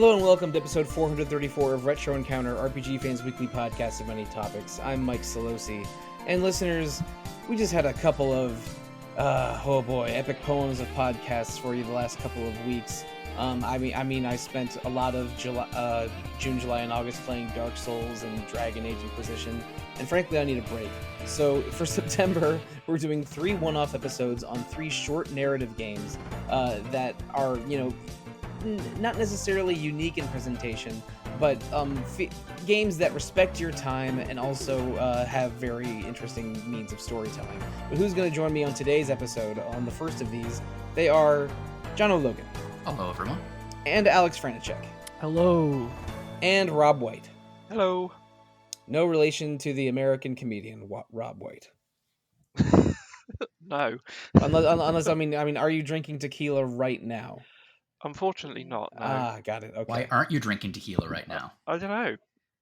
Hello and welcome to episode 434 of Retro Encounter, RPG Fans Weekly Podcast of Many Topics. I'm Mike Sollosi. And listeners, we just had a couple of, epic poems of podcasts for you the last couple of weeks. I spent a lot of June, July, and August playing Dark Souls and Dragon Age Inquisition, and frankly, I need a break. So for September, we're doing 3 one-off episodes on 3 short narrative games that are, not necessarily unique in presentation, but games that respect your time and also have very interesting means of storytelling. But who's going to join me on today's episode on the first of these? They are John Logan. Hello, everyone. And Aleks Franiczek. Hello. And Rob White. Hello. No relation to the American comedian Rob White. No. Unless are you drinking tequila right now? Unfortunately not, no. Got it. Okay. Why aren't you drinking tequila right now? I don't know.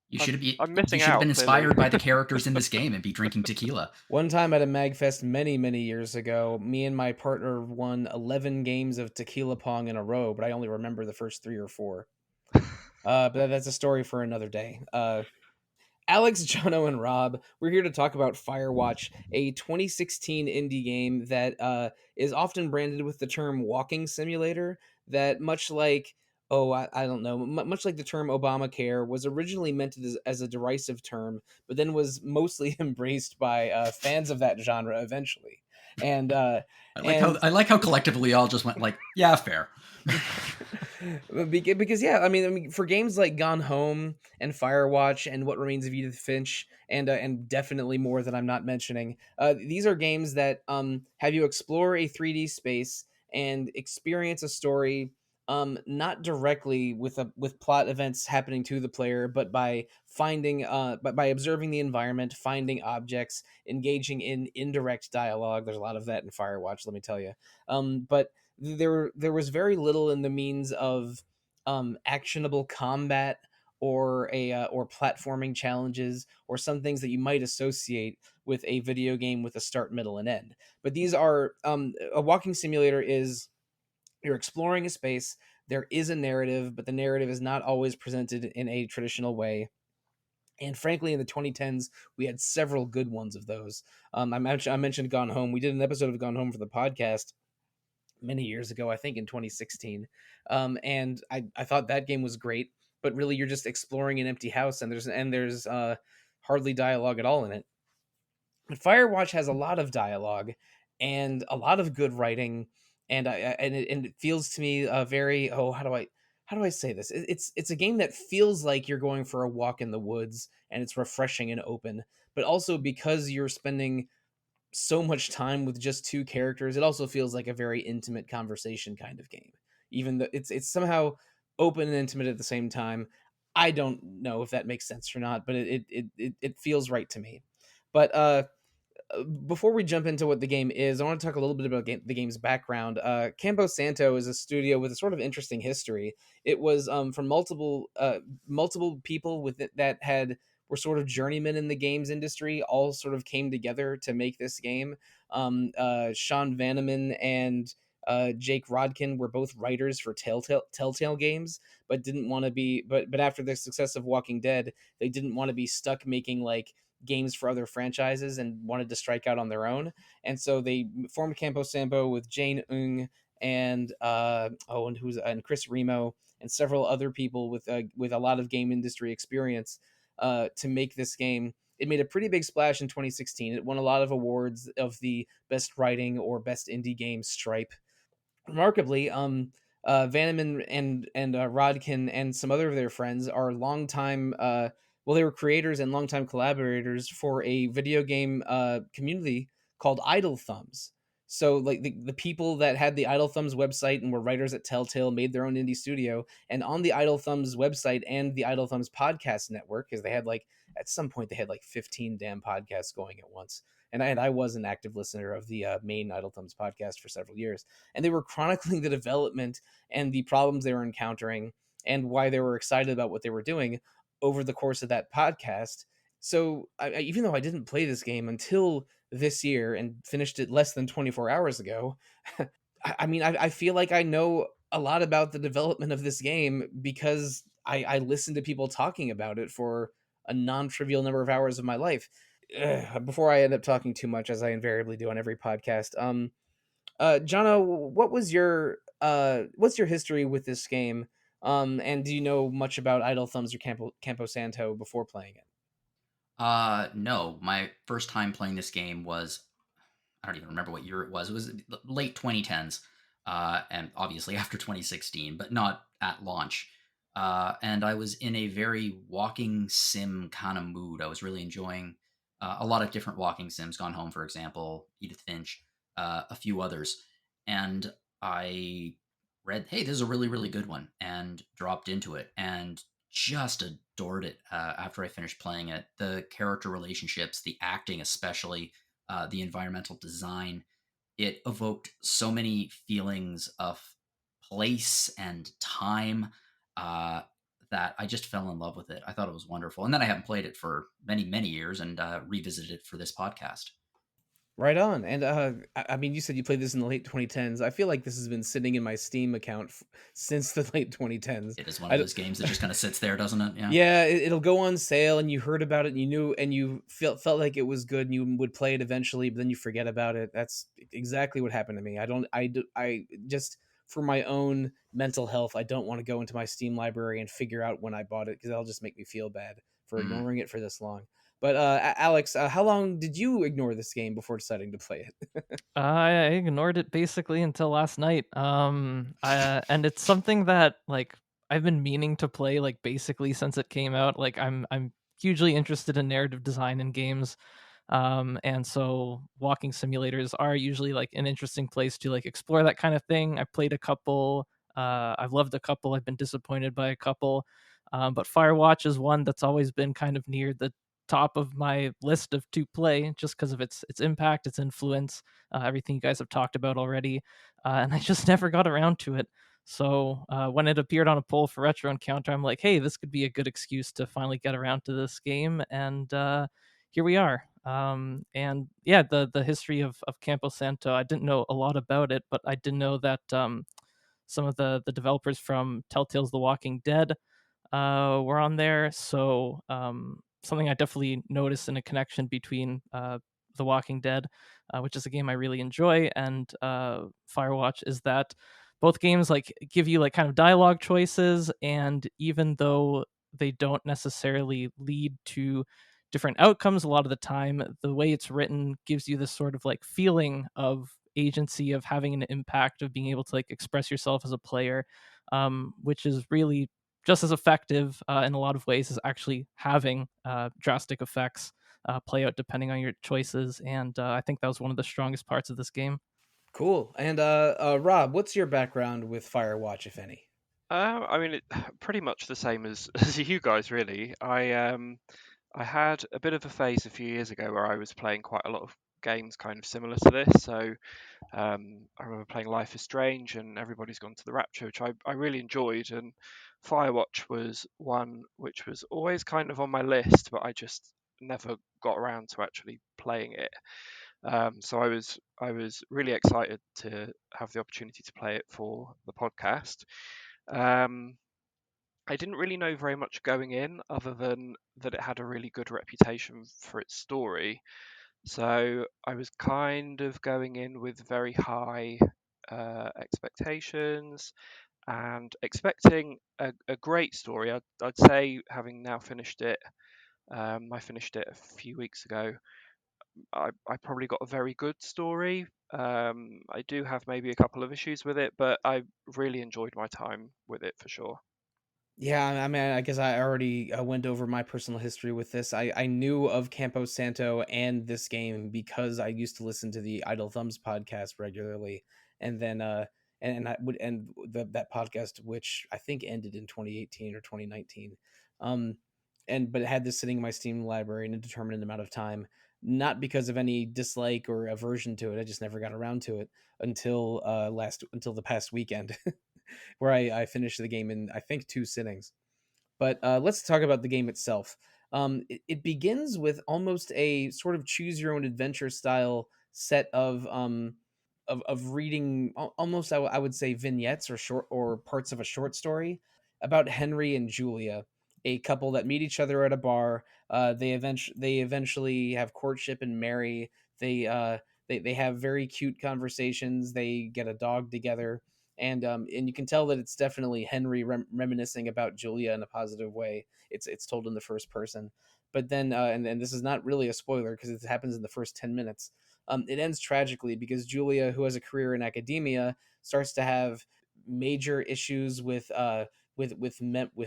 You should have I'm missing out, been inspired clearly. by the characters in this game and be drinking tequila. One time at a MagFest many years ago, me and my partner won 11 games of tequila pong in a row, but I only remember the first 3 or 4. But that's a story for another day. Aleks, Jono, and Rob, we're here to talk about Firewatch, a 2016 indie game that is often branded with the term walking simulator, that much like, much like the term Obamacare, was originally meant as a derisive term, but then was mostly embraced by fans of that genre eventually. And I like how collectively all just went like, yeah, fair. Because for games like Gone Home and Firewatch and What Remains of Edith Finch and definitely more that I'm not mentioning, these are games that have you explore a 3D space and experience a story, not directly with plot events happening to the player, but by by observing the environment, finding objects, engaging in indirect dialogue. There's a lot of that in Firewatch, let me tell you. But there was very little in the means of actionable combat or platforming challenges or some things that you might associate with a video game with a start, middle, and end. But these are a walking simulator is you're exploring a space. There is a narrative, but the narrative is not always presented in a traditional way. And frankly, in the 2010s, we had several good ones of those. I mentioned Gone Home. We did an episode of Gone Home for the podcast many years ago, I think in 2016. And I thought that game was great, but really you're just exploring an empty house and there's hardly dialogue at all in it. But Firewatch has a lot of dialogue and a lot of good writing, and it feels to me very how do I say this? It's a game that feels like you're going for a walk in the woods and it's refreshing and open, but also because you're spending so much time with just 2 characters, it also feels like a very intimate conversation kind of game. Even though it's somehow open and intimate at the same time. I don't know if that makes sense or not, but it feels right to me. But before we jump into what the game is, I want to talk a little bit about the game's background. Campo Santo is a studio with a sort of interesting history. It was from multiple people with it that were sort of journeymen in the games industry, all sort of came together to make this game. Sean Vanneman and Jake Rodkin were both writers for Telltale games, but didn't want to be. But after the success of Walking Dead, they didn't want to be stuck making like games for other franchises and wanted to strike out on their own. And so they formed Campo Santo with Jane Ung and Chris Remo and several other people with a lot of game industry experience to make this game. It made a pretty big splash in 2016. It won a lot of awards of the best writing or best indie game stripe. Remarkably, Vanneman and Rodkin and some other of their friends are longtime. They were creators and longtime collaborators for a video game community called Idle Thumbs. So, like the people that had the Idle Thumbs website and were writers at Telltale made their own indie studio, and on the Idle Thumbs website and the Idle Thumbs podcast network, because they had at some point they had 15 damn podcasts going at once. And I was an active listener of the main Idle Thumbs podcast for several years, and they were chronicling the development and the problems they were encountering and why they were excited about what they were doing over the course of that podcast. So even though I didn't play this game until this year and finished it less than 24 hours ago, I feel like I know a lot about the development of this game because I listened to people talking about it for a non-trivial number of hours of my life. Before I end up talking too much, as I invariably do on every podcast, Jono, what's your history with this game? And do you know much about Idle Thumbs or Campo Santo before playing it? No, my first time playing this game was, I don't even remember what year it was. It was late 2010s, and obviously after 2016, but not at launch. And I was in a very walking sim kind of mood. I was really enjoying a lot of different walking sims. Gone Home, for example, Edith Finch, a few others, and I read, "Hey, this is a really, really good one," and dropped into it, and just adored it after I finished playing it. The character relationships, the acting, especially the environmental design, it evoked so many feelings of place and time uh, that I just fell in love with it. I thought it was wonderful. And then I haven't played it for many, many years and revisited it for this podcast. Right on. And I mean, you said you played this in the late 2010s. I feel like this has been sitting in my Steam account since the late 2010s. It is one of I, those games that just kind of sits there, doesn't it? Yeah. yeah, it'll go on sale, and you heard about it, and you knew, and you felt like it was good, and you would play it eventually, but then you forget about it. That's exactly what happened to me. I just for my own mental health, I don't want to go into my Steam library and figure out when I bought it because that'll just make me feel bad for Mm. ignoring it for this long. But Alex, how long did you ignore this game before deciding to play it? I ignored it basically until last night. And it's something that like I've been meaning to play like basically since it came out. Like I'm hugely interested in narrative design in games. And so walking simulators are usually like an interesting place to like explore that kind of thing. I've played a couple, I've loved a couple, I've been disappointed by a couple. But Firewatch is one that's always been kind of near the top of my list of to play just because of its impact, its influence, everything you guys have talked about already. And I just never got around to it. So when it appeared on a poll for Retro Encounter, I'm like, hey, this could be a good excuse to finally get around to this game. And here we are. And yeah, the history of Campo Santo, I didn't know a lot about it, but I did know that some of the developers from Telltale's The Walking Dead were on there. So something I definitely noticed in a connection between The Walking Dead, which is a game I really enjoy, and Firewatch is that both games like give you like kind of dialogue choices, and even though they don't necessarily lead to different outcomes a lot of the time, the way it's written gives you this sort of like feeling of agency, of having an impact, of being able to like express yourself as a player, which is really just as effective in a lot of ways as actually having drastic effects play out depending on your choices. And I think that was one of the strongest parts of this game. Cool. And Rob, what's your background with Firewatch, if any? I mean, pretty much the same as as you guys, really. I had a bit of a phase a few years ago where I was playing quite a lot of games kind of similar to this. So I remember playing Life is Strange and Everybody's Gone to the Rapture, which I really enjoyed. And Firewatch was one which was always kind of on my list, but I just never got around to actually playing it. So I was really excited to have the opportunity to play it for the podcast. Um, I didn't really know very much going in, other than that it had a really good reputation for its story. So I was kind of going in with very high expectations and expecting a great story. I'd say, having now finished it, I finished it a few weeks ago. I probably got a very good story. I do have maybe a couple of issues with it, but I really enjoyed my time with it for sure. Yeah, I mean, I guess I already went over my personal history with this. I knew of Campo Santo and this game because I used to listen to the Idle Thumbs podcast regularly, and then and I would and that podcast, which I think ended in 2018 or 2019, um, and but it had this sitting in my Steam library in a determinate amount of time, not because of any dislike or aversion to it. I just never got around to it until the past weekend. Where I finished the game in I think 2 sittings. But let's talk about the game itself. It begins with almost a sort of choose your own adventure style set of of reading almost I would say vignettes or parts of a short story about Henry and Julia, a couple that meet each other at a bar. They eventually have courtship and marry. They have very cute conversations. They get a dog together, and you can tell that it's definitely Henry reminiscing about Julia in a positive way. It's told in the first person, but then and this is not really a spoiler because it happens in the first 10 minutes. It ends tragically because Julia, who has a career in academia, starts to have major issues with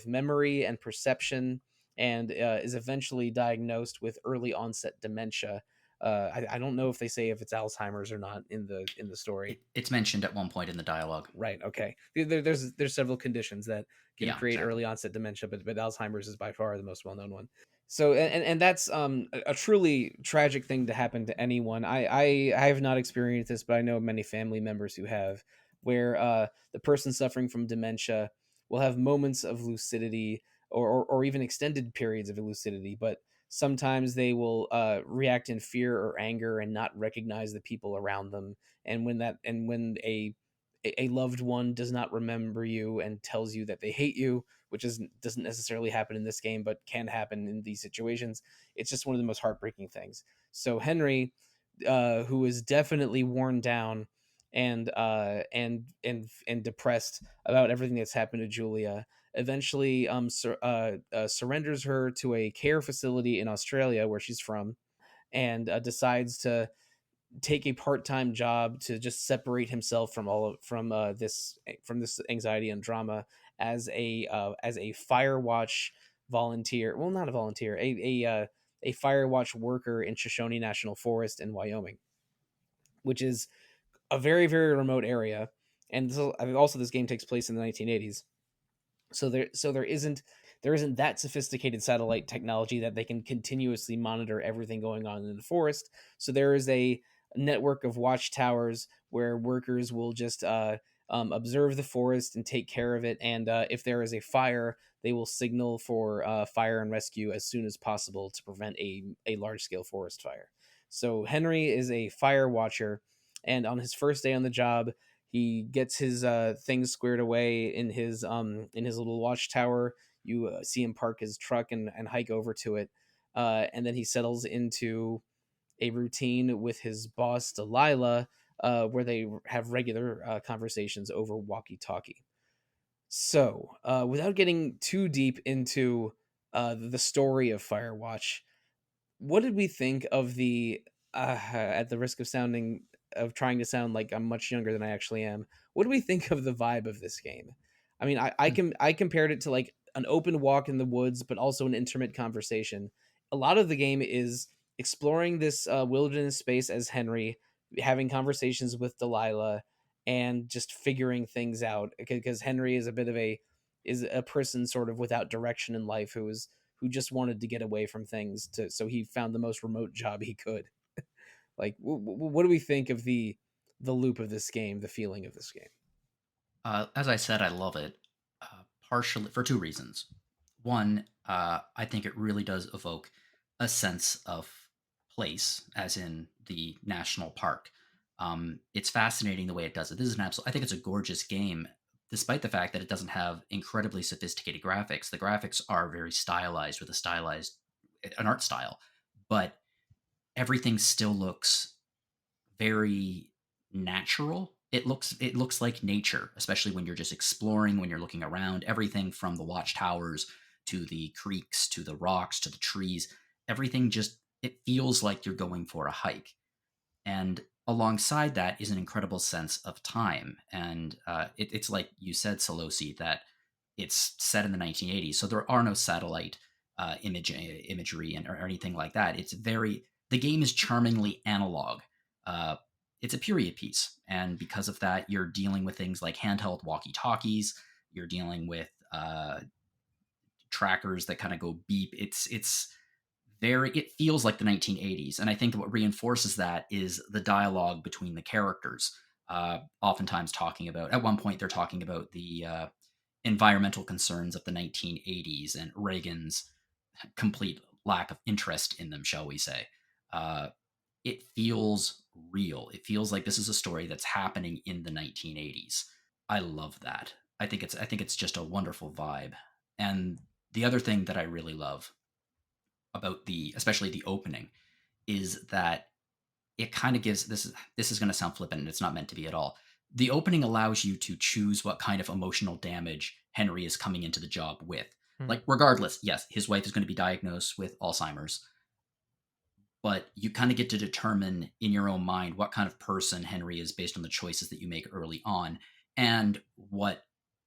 memory and perception, and is eventually diagnosed with early onset dementia. I don't know if they say if it's Alzheimer's or not in the story. It's mentioned at one point in the dialogue. Right. Okay. There's several conditions that can Yeah, create exactly. early onset dementia, but Alzheimer's is by far the most well known one. So and that's a truly tragic thing to happen to anyone. I have not experienced this, but I know many family members who have, where the person suffering from dementia will have moments of lucidity or even extended periods of lucidity, but sometimes they will react in fear or anger and not recognize the people around them. And when a loved one does not remember you and tells you that they hate you, which doesn't necessarily happen in this game, but can happen in these situations. It's just one of the most heartbreaking things. So Henry, who is definitely worn down and depressed about everything that's happened to Julia, eventually surrenders her to a care facility in Australia where she's from, and decides to take a part-time job to just separate himself from all of, from this anxiety and drama as a Firewatch volunteer. Well, not a volunteer, a Firewatch worker in Shoshone National Forest in Wyoming, which is a very very remote area. And also this game takes place in the 1980s, so there isn't that sophisticated satellite technology that they can continuously monitor everything going on in the forest. So there is a network of watchtowers where workers will just observe the forest and take care of it. And if there is a fire, they will signal for fire and rescue as soon as possible to prevent a large scale forest fire. So Henry is a fire watcher, and on his first day on the job, he gets his things squared away in his little watchtower. You see him park his truck and hike over to it, and then he settles into a routine with his boss Delilah, where they have regular conversations over walkie-talkie. So, without getting too deep into the story of Firewatch, what did we think of the at the risk of trying to sound like I'm much younger than I actually am, what do we think of the vibe of this game? I mean, I compared it to like an open walk in the woods, but also an intimate conversation. A lot of the game is exploring this wilderness space as Henry, having conversations with Delilah, and just figuring things out, because Henry is a person sort of without direction in life, who just wanted to get away from things, so he found the most remote job he could. Like, what do we think of the loop of this game, the feeling of this game? As I said, I love it, partially for two reasons. One, I think it really does evoke a sense of place, as in the national park. It's fascinating the way it does it. This is an absolute. I think it's a gorgeous game, despite the fact that it doesn't have incredibly sophisticated graphics. The graphics are very stylized with an art style, but everything still looks very natural. It looks like nature, especially when you're just exploring, when you're looking around. Everything from the watchtowers to the creeks to the rocks to the trees, everything just it feels like you're going for a hike. And alongside that is an incredible sense of time. And it's like you said, Sollosi, that it's set in the 1980s, so there are no satellite imagery or anything like that. The game is charmingly analog. Uh, it's a period piece, and because of that, you're dealing with things like handheld walkie-talkies. You're dealing with trackers that kind of go beep. It feels like the 1980s, and I think what reinforces that is the dialogue between the characters. Oftentimes, talking about at one point they're talking about the environmental concerns of the 1980s and Reagan's complete lack of interest in them, shall we say. It feels real. It feels like this is a story that's happening in the 1980s. I love that. I think it's just a wonderful vibe. And the other thing that I really love about the especially the opening is that it kind of gives this is going to sound flippant and it's not meant to be at all. The opening allows you to choose what kind of emotional damage Henry is coming into the job with. Hmm. Like regardless, yes, his wife is going to be diagnosed with Alzheimer's, but you kind of get to determine in your own mind what kind of person Henry is based on the choices that you make early on and what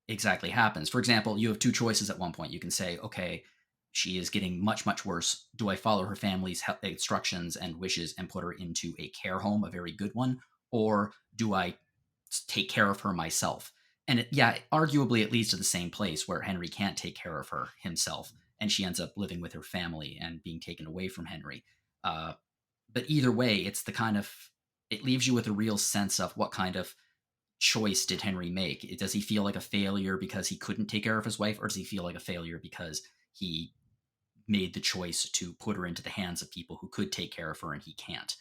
exactly happens. For example, you have two choices at one point. You can say, okay, she is getting much, much worse. Do I follow her family's instructions and wishes and put her into a care home, a very good one? Or do I take care of her myself? And yeah, arguably it leads to the same place where Henry can't take care of her himself and she ends up living with her family and being taken away from Henry. Uh, but either way, it's the kind of it leaves you with a real sense of what kind of choice did Henry make? Does he feel like a failure because he couldn't take care of his wife, or does he feel like a failure because he made the choice to put her into the hands of people who could take care of her and he can't?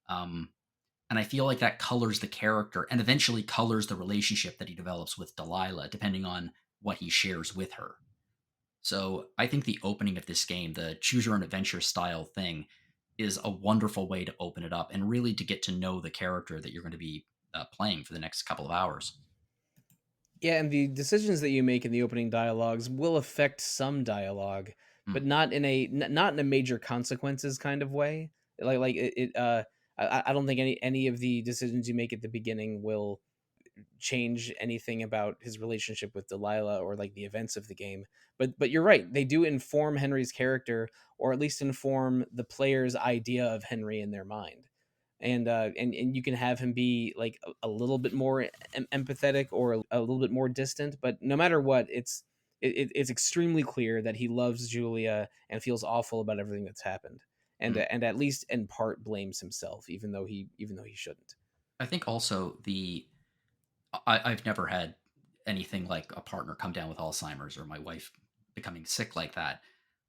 Um, and I feel like that colors the character and eventually colors the relationship that he develops with Delilah, depending on what he shares with her. So I think the opening of this game, the choose your own adventure style thing, is a wonderful way to open it up and really to get to know the character that you're going to be playing for the next couple of hours. Yeah, and the decisions that you make in the opening dialogues will affect some dialogue, Mm. but not in a major consequences kind of way. I don't think any of the decisions you make at the beginning will change anything about his relationship with Delilah or like the events of the game. But you're right, they do inform Henry's character, or at least inform the player's idea of Henry in their mind. And you can have him be like a little bit more empathetic or a little bit more distant, but no matter what, it's extremely clear that he loves Julia and feels awful about everything that's happened, Mm. and at least in part blames himself, even though he shouldn't. I think also I've never had anything like a partner come down with Alzheimer's or my wife becoming sick like that.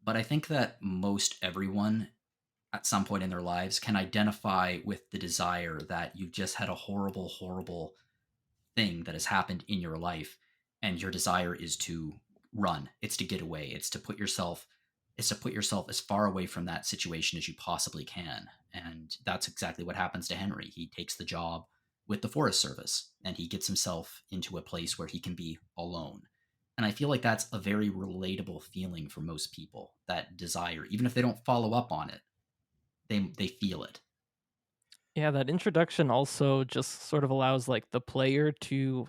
But I think that most everyone at some point in their lives can identify with the desire that you've just had a horrible, horrible thing that has happened in your life and your desire is to run. It's to get away. It's to put yourself as far away from that situation as you possibly can. And that's exactly what happens to Henry. He takes the job with the Forest Service and he gets himself into a place where he can be alone. And I feel like that's a very relatable feeling for most people, that desire. Even if they don't follow up on it, they feel it. Yeah, that introduction also just sort of allows like the player to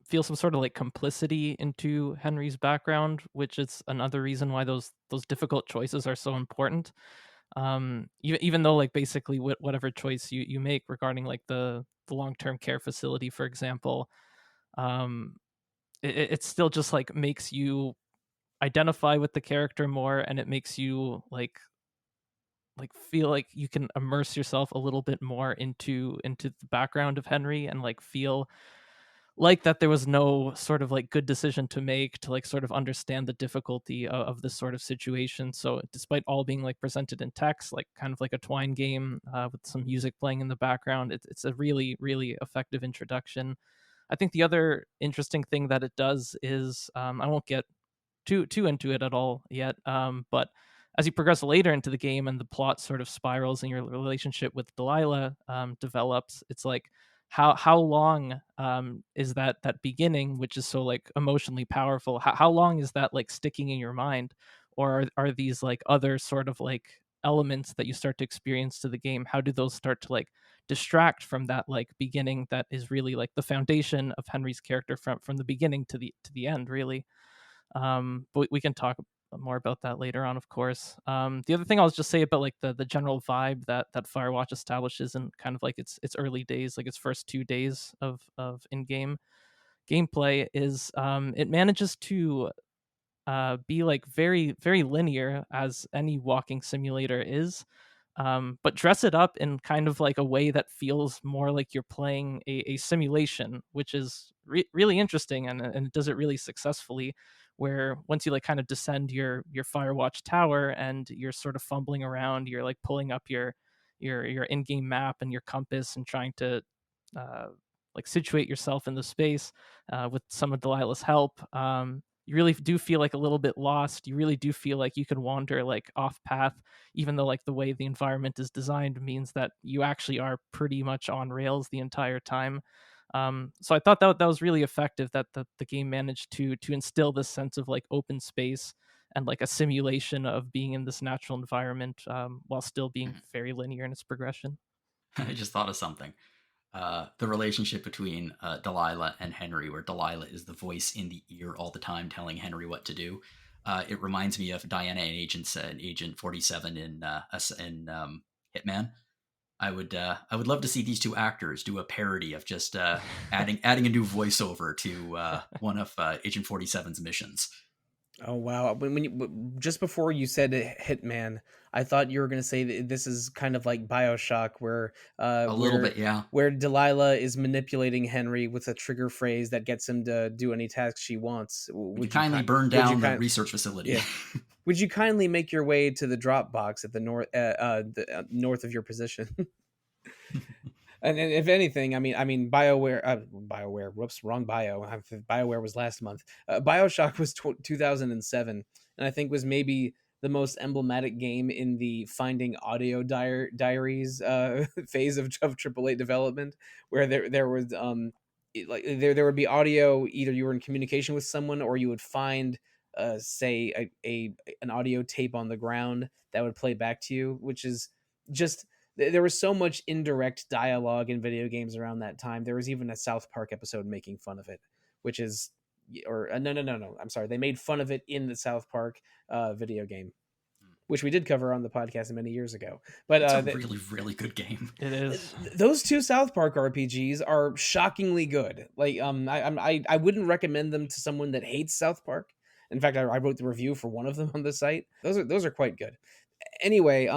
feel some sort of like complicity into Henry's background, which is another reason why those difficult choices are so important. Even though like basically whatever choice you make regarding like the long-term care facility, for example, um, it still just like makes you identify with the character more, and it makes you like feel like you can immerse yourself a little bit more into the background of Henry, and like feel like that there was no sort of like good decision to make to like sort of understand the difficulty of this sort of situation. So despite all being like presented in text, like kind of like a Twine game with some music playing in the background, it's a really really effective introduction. I think the other interesting thing that it does is I won't get too into it at all yet. But as you progress later into the game and the plot sort of spirals and your relationship with Delilah develops, it's like how long is that beginning, which is so like emotionally powerful? How long is that like sticking in your mind, or are these like other sort of like elements that you start to experience to the game? How do those start to like distract from that like beginning that is really like the foundation of Henry's character from the beginning to the end, really? But we can talk more about that later on, of course. The other thing I'll just say about like the general vibe that Firewatch establishes in kind of like its early days, like its first 2 days of in game gameplay, is it manages to be like very very linear, as any walking simulator is, but dress it up in kind of like a way that feels more like you're playing a simulation, which is really interesting, and it does it really successfully. Where once you like kind of descend your Firewatch tower and you're sort of fumbling around, you're like pulling up your in-game map and your compass and trying to like situate yourself in the space with some of Delilah's help. You really do feel like a little bit lost. You really do feel like you can wander like off path, even though like the way the environment is designed means that you actually are pretty much on rails the entire time. So I thought that was really effective, that the game managed to instill this sense of like open space and like a simulation of being in this natural environment, while still being very linear in its progression. I just thought of something. The relationship between Delilah and Henry, where Delilah is the voice in the ear all the time telling Henry what to do. It reminds me of Diana and Agent 47 in Hitman. I would love to see these two actors do a parody of just adding a new voiceover to one of Agent 47's missions. Oh wow! Just before you said Hitman, I thought you were going to say that this is kind of like BioShock, where A little bit, yeah. Delilah is manipulating Henry with a trigger phrase that gets him to do any task she wants. Would you kindly burn down the research facility? Yeah. Would you kindly make your way to the drop box at the north of your position? And if anything, BioWare. Whoops, wrong bio. BioWare was last month. BioShock was 2007, and I think was maybe the most emblematic game in the finding audio diaries phase of AAA development, where there was there would be audio. Either you were in communication with someone, or you would find say an audio tape on the ground that would play back to you, which is just there was so much indirect dialogue in video games around that time. There was even a South Park episode making fun of it, which is, or no. I'm sorry, they made fun of it in the South Park video game, which we did cover on the podcast many years ago. But it's a really, really good game. It is. Those two South Park RPGs are shockingly good. Like, I wouldn't recommend them to someone that hates South Park. In fact, I wrote the review for one of them on the site. Those are quite good. Anyway,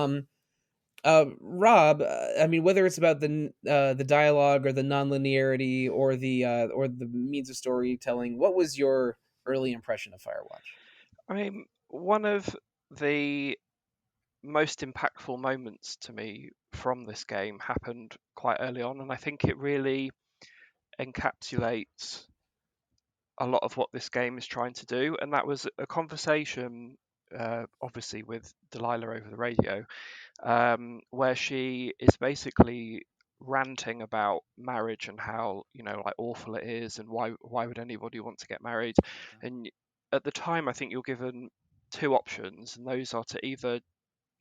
Rob, whether it's about the dialogue or the nonlinearity or the means of storytelling, what was your early impression of Firewatch? I mean, one of the most impactful moments to me from this game happened quite early on, and I think it really encapsulates a lot of what this game is trying to do. And that was a conversation, obviously with Delilah over the radio, where she is basically ranting about marriage and how like awful it is, and why would anybody want to get married. And at the time, I think you're given two options, and those are to either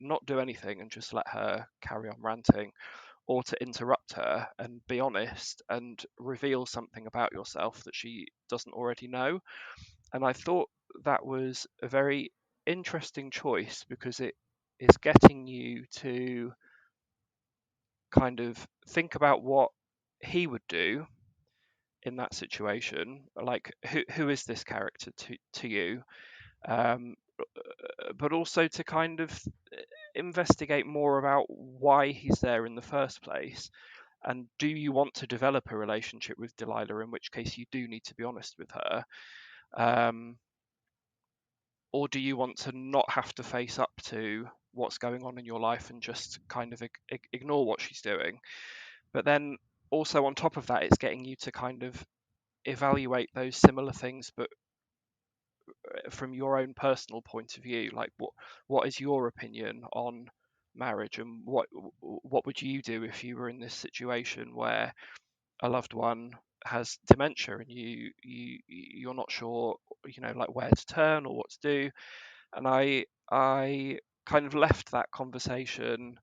not do anything and just let her carry on ranting, or to interrupt her and be honest and reveal something about yourself that she doesn't already know. And I thought that was a very interesting choice, because it is getting you to kind of think about what he would do in that situation. Like, who is this character to you? But also to kind of investigate more about why he's there in the first place. And do you want to develop a relationship with Delilah, in which case you do need to be honest with her? Or do you want to not have to face up to what's going on in your life and just kind of ignore what she's doing? But then also on top of that, it's getting you to kind of evaluate those similar things, but from your own personal point of view. Like, what is your opinion on marriage, and what would you do if you were in this situation where a loved one has dementia and you're not sure, like where to turn or what to do? And I kind of left that conversation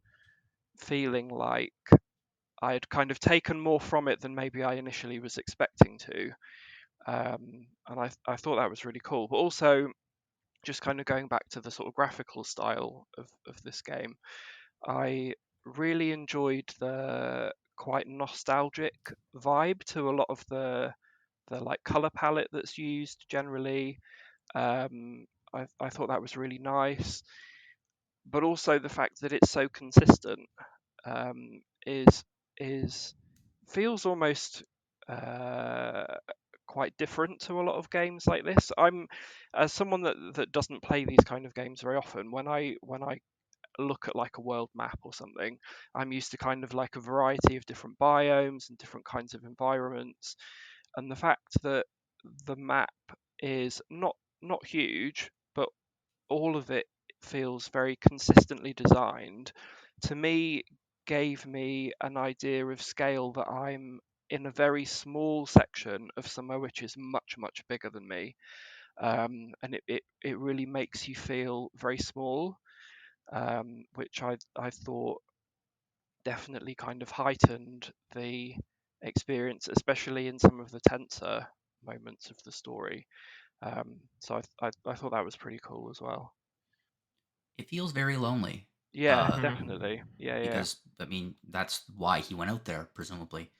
feeling like I had kind of taken more from it than maybe I initially was expecting to. And I thought that was really cool. But also, just kind of going back to the sort of graphical style of this game, I really enjoyed the quite nostalgic vibe to a lot of the like color palette that's used generally. I thought that was really nice, but also the fact that it's so consistent, is feels almost quite different to a lot of games like this. I'm, as someone that doesn't play these kind of games very often, when I look at like a world map or something, I'm used to kind of like a variety of different biomes and different kinds of environments. And the fact that the map is not huge, but all of it feels very consistently designed, to me gave me an idea of scale that I'm in a very small section of somewhere which is much, much bigger than me. And it really makes you feel very small, which I thought definitely kind of heightened the experience, especially in some of the tenser moments of the story. So I thought that was pretty cool as well. It feels very lonely. Yeah, Uh, Mhm. definitely. Yeah. because I mean that's why he went out there, presumably.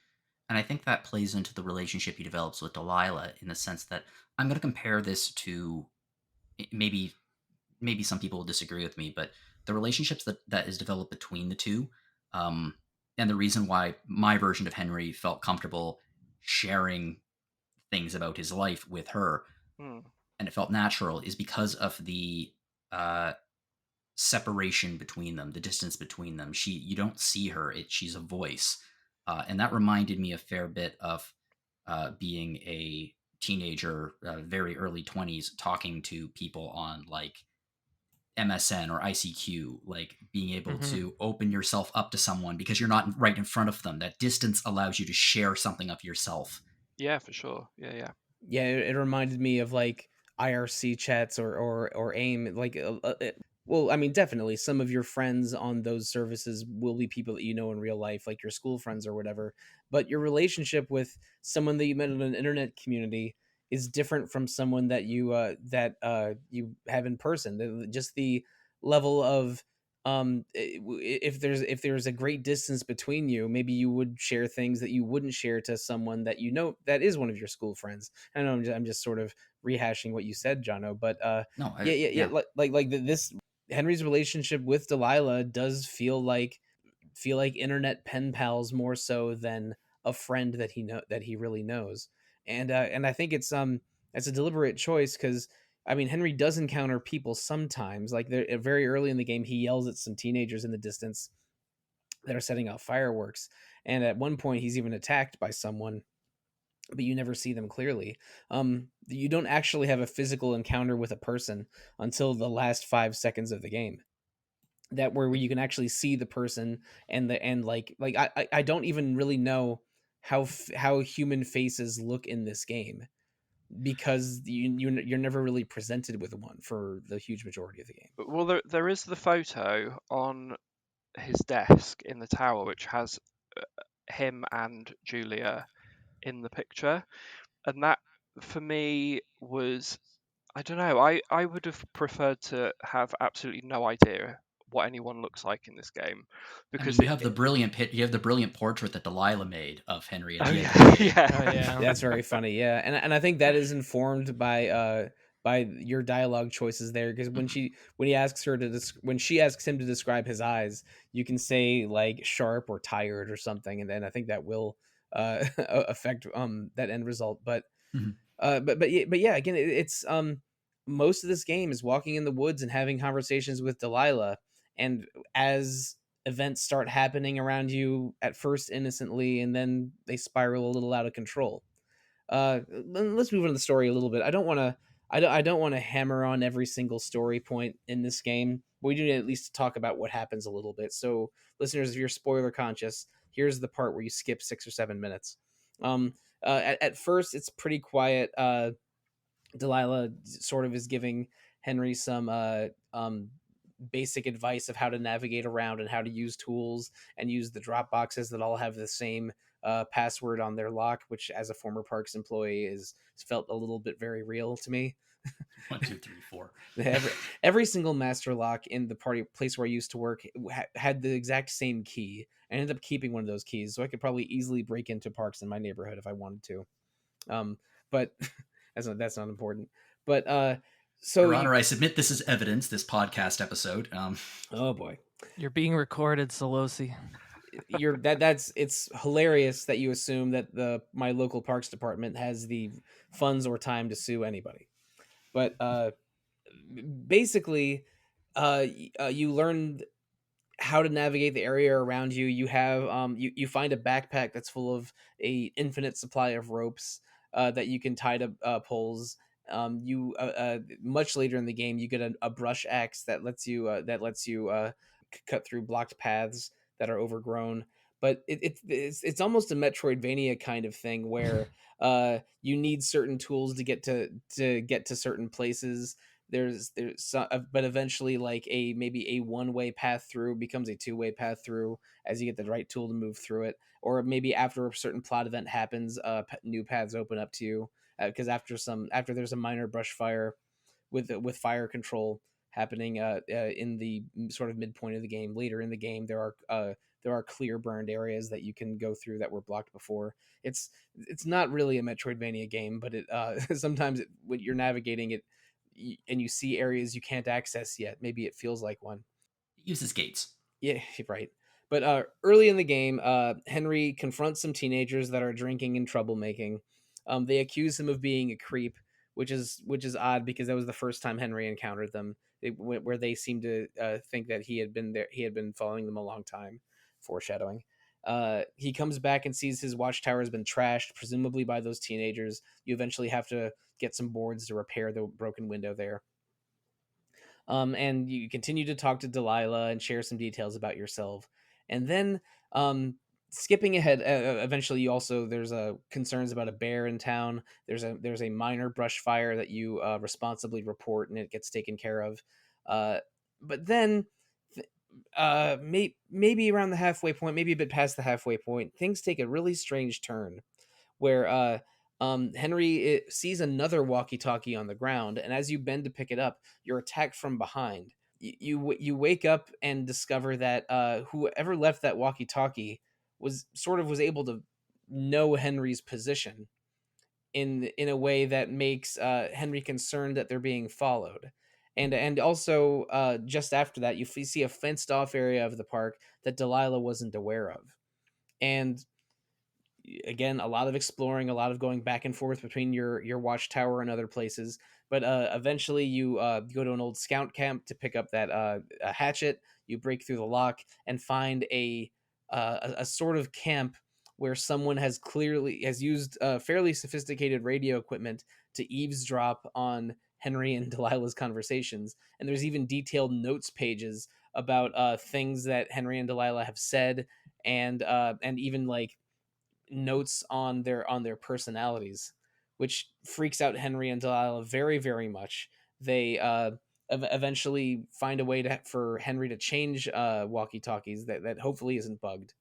And I think that plays into the relationship he develops with Delilah in the sense that I'm going to compare this to maybe some people will disagree with me, but the relationships that is developed between the two, um, and the reason why my version of Henry felt comfortable sharing things about his life with her Hmm. and it felt natural is because of the uh, separation between them, the distance between them. You don't see her; she's a voice, and that reminded me a fair bit of being a teenager, very early 20s, talking to people on like MSN or ICQ, like being able Mhm. to open yourself up to someone because you're not right in front of them. That distance allows you to share something of yourself. Yeah, for sure. Yeah. Yeah, it reminded me of like IRC chats or AIM. Like, well, I mean, definitely some of your friends on those services will be people that you know in real life, like your school friends or whatever. But your relationship with someone that you met in an internet community is different from someone that you have in person. Just the level of if there's a great distance between you, maybe you would share things that you wouldn't share to someone that you know that is one of your school friends. I know I'm just sort of rehashing what you said, Jono, but No, yeah, yeah, this Henry's relationship with Delilah does feel like internet pen pals more so than a friend that he really knows. And I think it's a deliberate choice because I mean Henry does encounter people sometimes. Like very early in the game, he yells at some teenagers in the distance that are setting off fireworks, and at one point he's even attacked by someone, but you never see them clearly. You don't actually have a physical encounter with a person until the last 5 seconds of the game. That where you can actually see the person and like I don't even really know how human faces look in this game because you're never really presented with one for the huge majority of the game. Well, there is the photo on his desk in the tower, which has him and Julia in the picture, and that for me was, I don't know, I would have preferred to have absolutely no idea what anyone looks like in this game, I mean, because you have the you have the brilliant portrait that Delilah made of Henry at oh the end of the yeah, game. Oh yeah. yeah. That's very funny, yeah, and I think that is informed by your dialogue choices there because Mhm. when he asks her to when she asks him to describe his eyes, you can say like sharp or tired or something, and then I think that will affect that end result. Mhm. But yeah, again, it's most of this game is walking in the woods and having conversations with Delilah, and as events start happening around you at first innocently and then they spiral a little out of control. Let's move on to the story a little bit. I don't want to hammer on every single story point in this game. But we do need at least to talk about what happens a little bit. So, listeners, if you're spoiler conscious, here's the part where you skip 6 or 7 minutes. Um, at first, it's pretty quiet. Delilah sort of is giving Henry some basic advice of how to navigate around and how to use tools and use the drop boxes that all have the same password on their lock, which as a former Parks employee is felt a little bit very real to me. 1, 2, 3, 4. Every single master lock in the party place where I used to work had the exact same key. I ended up keeping one of those keys, so I could probably easily break into Parks in my neighborhood if I wanted to. But that's not important. But so Your you, Honor, I submit this as evidence. This podcast episode. oh boy, You're being recorded, Sollosi. that's it's hilarious that you assume that the my local parks department has the funds or time to sue anybody. But basically, you learn how to navigate the area around you. You have you find a backpack that's full of a infinite supply of ropes that you can tie to poles. You much later in the game you get a brush axe that lets you cut through blocked paths that are overgrown. But it's almost a Metroidvania kind of thing where you need certain tools to get to certain places. But eventually, like maybe a one-way path through becomes a two-way path through as you get the right tool to move through it. Or maybe after a certain plot event happens, new paths open up to you because after there's a minor brush fire with fire control happening in the sort of midpoint of the game. Later in the game, there are clear burned areas that you can go through that were blocked before. It's not really a Metroidvania game, but it sometimes when you're navigating it and you see areas you can't access yet, maybe it feels like one. It uses gates. Yeah, right. But early in the game, Henry confronts some teenagers that are drinking and troublemaking. They accuse him of being a creep, which is odd because that was the first time Henry encountered them, where they seem to think that he had been there. He had been following them a long time. Foreshadowing. He comes back and sees his watchtower has been trashed, presumably by those teenagers. You eventually have to get some boards to repair the broken window there. And you continue to talk to Delilah and share some details about yourself. And then, skipping ahead, eventually you also there's concerns about a bear in town. There's a minor brush fire that you responsibly report, and it gets taken care of. But then, maybe around the halfway point, maybe a bit past the halfway point, things take a really strange turn where Henry sees another walkie-talkie on the ground, and as you bend to pick it up, you're attacked from behind. You wake up and discover that whoever left that walkie-talkie was able to know Henry's position in a way that makes Henry concerned that they're being followed. And also just after that, you see a fenced off area of the park that Delilah wasn't aware of, and again a lot of exploring, a lot of going back and forth between your watchtower and other places. But eventually you go to an old scout camp to pick up that a hatchet. You break through the lock and find a sort of camp where someone has used fairly sophisticated radio equipment to eavesdrop on Henry and Delilah's conversations. And there's even detailed notes pages about things that Henry and Delilah have said, and even like notes on their personalities, which freaks out Henry and Delilah very, very much. They eventually find a way for Henry to change walkie talkies that hopefully isn't bugged.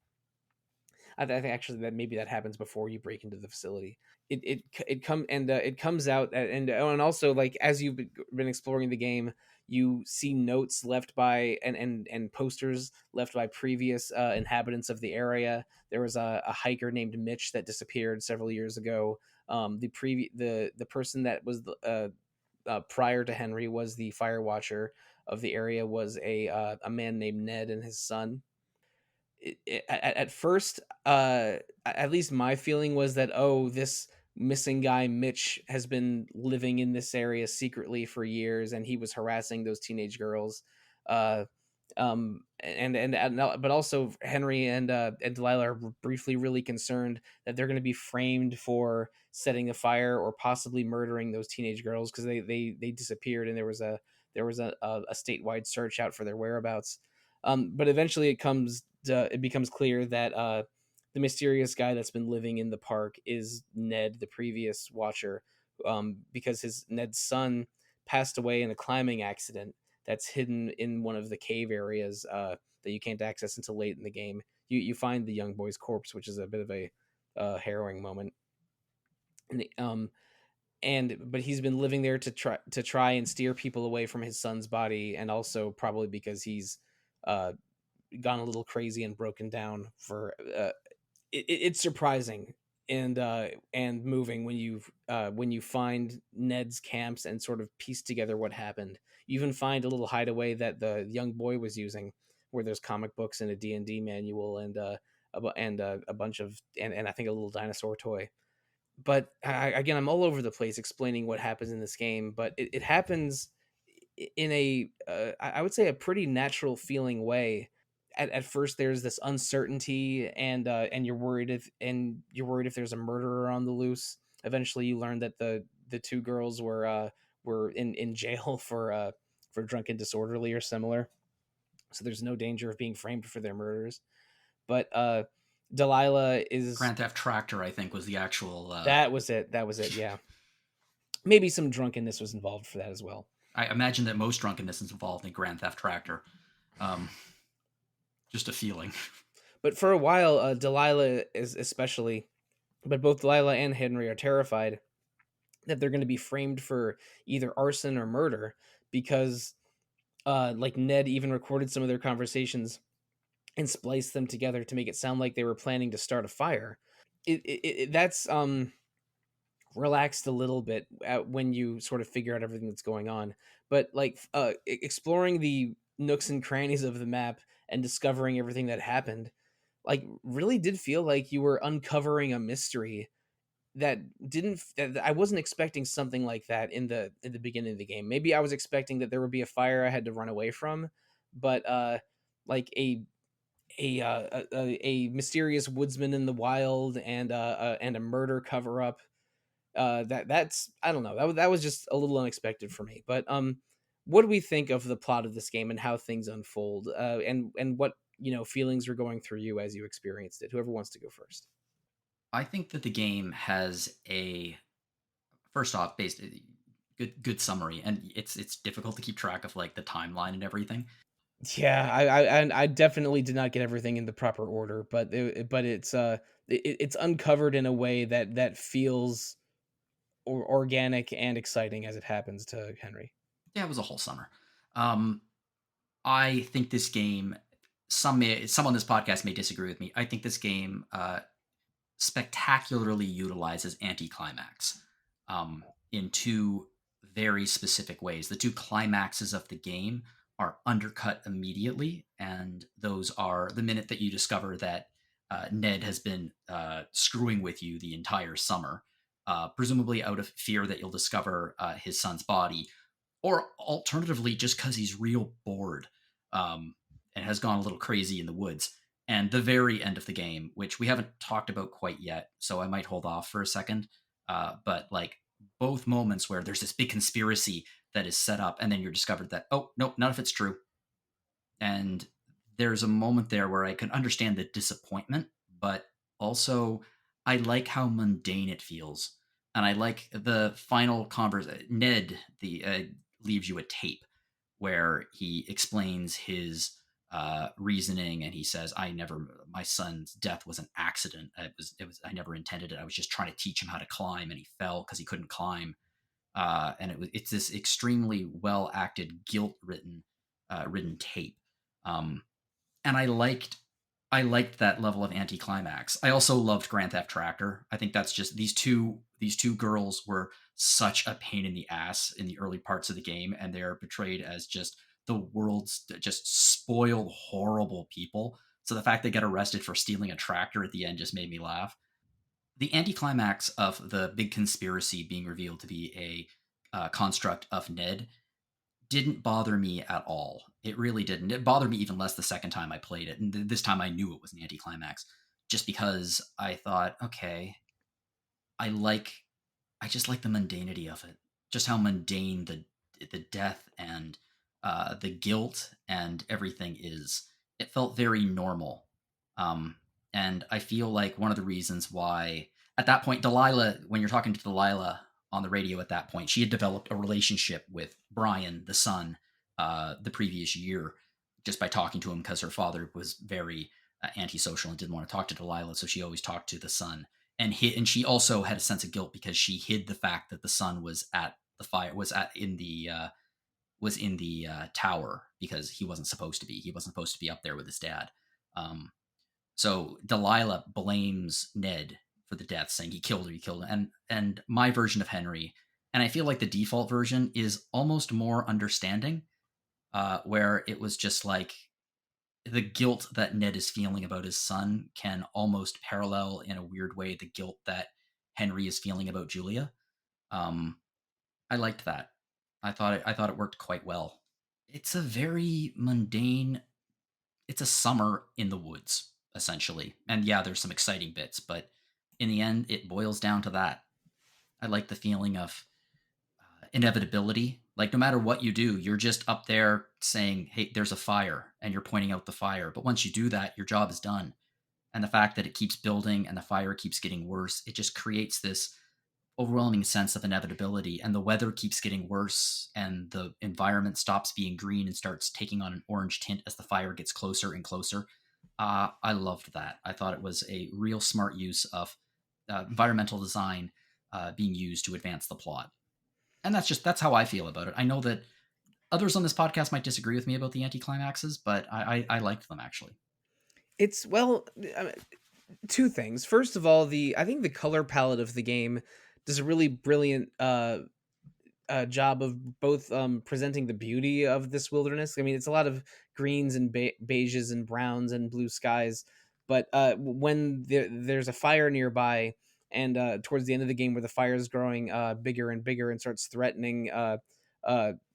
I think actually that maybe that happens before you break into the facility. It comes out and also, like, as you've been exploring the game, you see notes left by and posters left by previous inhabitants of the area. There was a hiker named Mitch that disappeared several years ago. The person that was prior to Henry was the fire watcher of the area, was a man named Ned and his son. At first, at least my feeling was that, oh, this missing guy Mitch has been living in this area secretly for years, and he was harassing those teenage girls. But also Henry and Delilah are briefly really concerned that they're going to be framed for setting a fire or possibly murdering those teenage girls because they disappeared, and there was a statewide search out for their whereabouts. But eventually it becomes clear that the mysterious guy that's been living in the park is Ned, the previous watcher, because Ned's son passed away in a climbing accident that's hidden in one of the cave areas that you can't access until late in the game. You find the young boy's corpse, which is a bit of a harrowing moment. But he's been living there to try and steer people away from his son's body, and also probably because he's gone a little crazy and broken down for it's surprising and moving when you find Ned's camps and sort of piece together what happened. You even find a little hideaway that the young boy was using, where there's comic books and a D&D manual and a bunch of and I think a little dinosaur toy. But again, I'm all over the place explaining what happens in this game, but it happens in a I would say a pretty natural feeling way. at first there's this uncertainty, and you're worried if there's a murderer on the loose. Eventually you learn that the two girls were in jail for drunken disorderly or similar, so there's no danger of being framed for their murders. But Delilah is Grand Theft Tractor, I think, was the actual. that was it, yeah. Maybe some drunkenness was involved for that as well. I imagine that most drunkenness is involved in Grand Theft Tractor. Um, just a feeling. But for a while, Delilah is especially, but both Delilah and Henry are terrified that they're going to be framed for either arson or murder, because like Ned even recorded some of their conversations and spliced them together to make it sound like they were planning to start a fire. That's relaxed a little bit when you sort of figure out everything that's going on. But like exploring the nooks and crannies of the map and discovering everything that happened, like really did feel like you were uncovering a mystery that didn't that I wasn't expecting something like that in the beginning of the game. Maybe I was expecting that there would be a fire I had to run away from, but like a mysterious woodsman in the wild and a murder cover up. That's I don't know. That was just a little unexpected for me. But what do we think of the plot of this game and how things unfold? And what feelings were going through you as you experienced it? Whoever wants to go first. I think that the game has a first off based good summary, and it's difficult to keep track of like the timeline and everything. Yeah, I definitely did not get everything in the proper order, but it's uncovered in a way that feels organic and exciting as it happens to Henry. Yeah, it was a whole summer. Um, I think this game. Some on this podcast may disagree with me. I think this game spectacularly utilizes anticlimax in two very specific ways. The two climaxes of the game are undercut immediately, and those are the minute that you discover that Ned has been screwing with you the entire summer, presumably out of fear that you'll discover his son's body, or alternatively just because he's real bored and has gone a little crazy in the woods. And the very end of the game, which we haven't talked about quite yet, so I might hold off for a second. But like both moments where there's this big conspiracy that is set up, and then you're discovered that, oh, nope, none of it's true. And there's a moment there where I can understand the disappointment, but also I like how mundane it feels. And I like the final conversation. Ned leaves you a tape where he explains his reasoning, and he says, my son's death was an accident. I never intended it. I was just trying to teach him how to climb, and he fell because he couldn't climb. And it's this extremely well acted, guilt written tape. And I liked that level of anticlimax. I also loved Grand Theft Tractor. I think that's just these two girls were such a pain in the ass in the early parts of the game, and they're portrayed as just the world's just spoiled, horrible people. So the fact they get arrested for stealing a tractor at the end just made me laugh. The anticlimax of the big conspiracy being revealed to be a construct of Ned didn't bother me at all. It really didn't. It bothered me even less the second time I played it. And this time I knew it was an anticlimax just because I thought, okay, I just like the mundanity of it. Just how mundane the death and the guilt and everything is. It felt very normal. And I feel like one of the reasons why at that point, Delilah, when you're talking to Delilah on the radio at that point, she had developed a relationship with Brian, the son, the previous year, just by talking to him because her father was very antisocial and didn't want to talk to Delilah, so she always talked to the son. And she also had a sense of guilt because she hid the fact that the son was at the fire, in the tower, because he wasn't supposed to be. He wasn't supposed to be up there with his dad. So Delilah blames Ned for the death, saying he killed her, and my version of Henry, and I feel like the default version is almost more understanding, where it was just like the guilt that Ned is feeling about his son can almost parallel in a weird way the guilt that Henry is feeling about Julia. I liked that. I thought it worked quite well. It's a very mundane it's a summer in the woods, essentially. And yeah, there's some exciting bits, but in the end, it boils down to that. I like the feeling of inevitability. Like, no matter what you do, you're just up there saying, hey, there's a fire, and you're pointing out the fire. But once you do that, your job is done. And the fact that it keeps building and the fire keeps getting worse, it just creates this overwhelming sense of inevitability, and the weather keeps getting worse and the environment stops being green and starts taking on an orange tint as the fire gets closer and closer. I loved that. I thought it was a real smart use of environmental design being used to advance the plot. And that's how I feel about it. I know that others on this podcast might disagree with me about the anticlimaxes, but I liked them actually. It's well, two things. First of all, I think the color palette of the game does a really brilliant job of both presenting the beauty of this wilderness. I mean, it's a lot of greens and beiges and browns and blue skies, but when there's a fire nearby, and towards the end of the game where the fire is growing bigger and bigger and starts threatening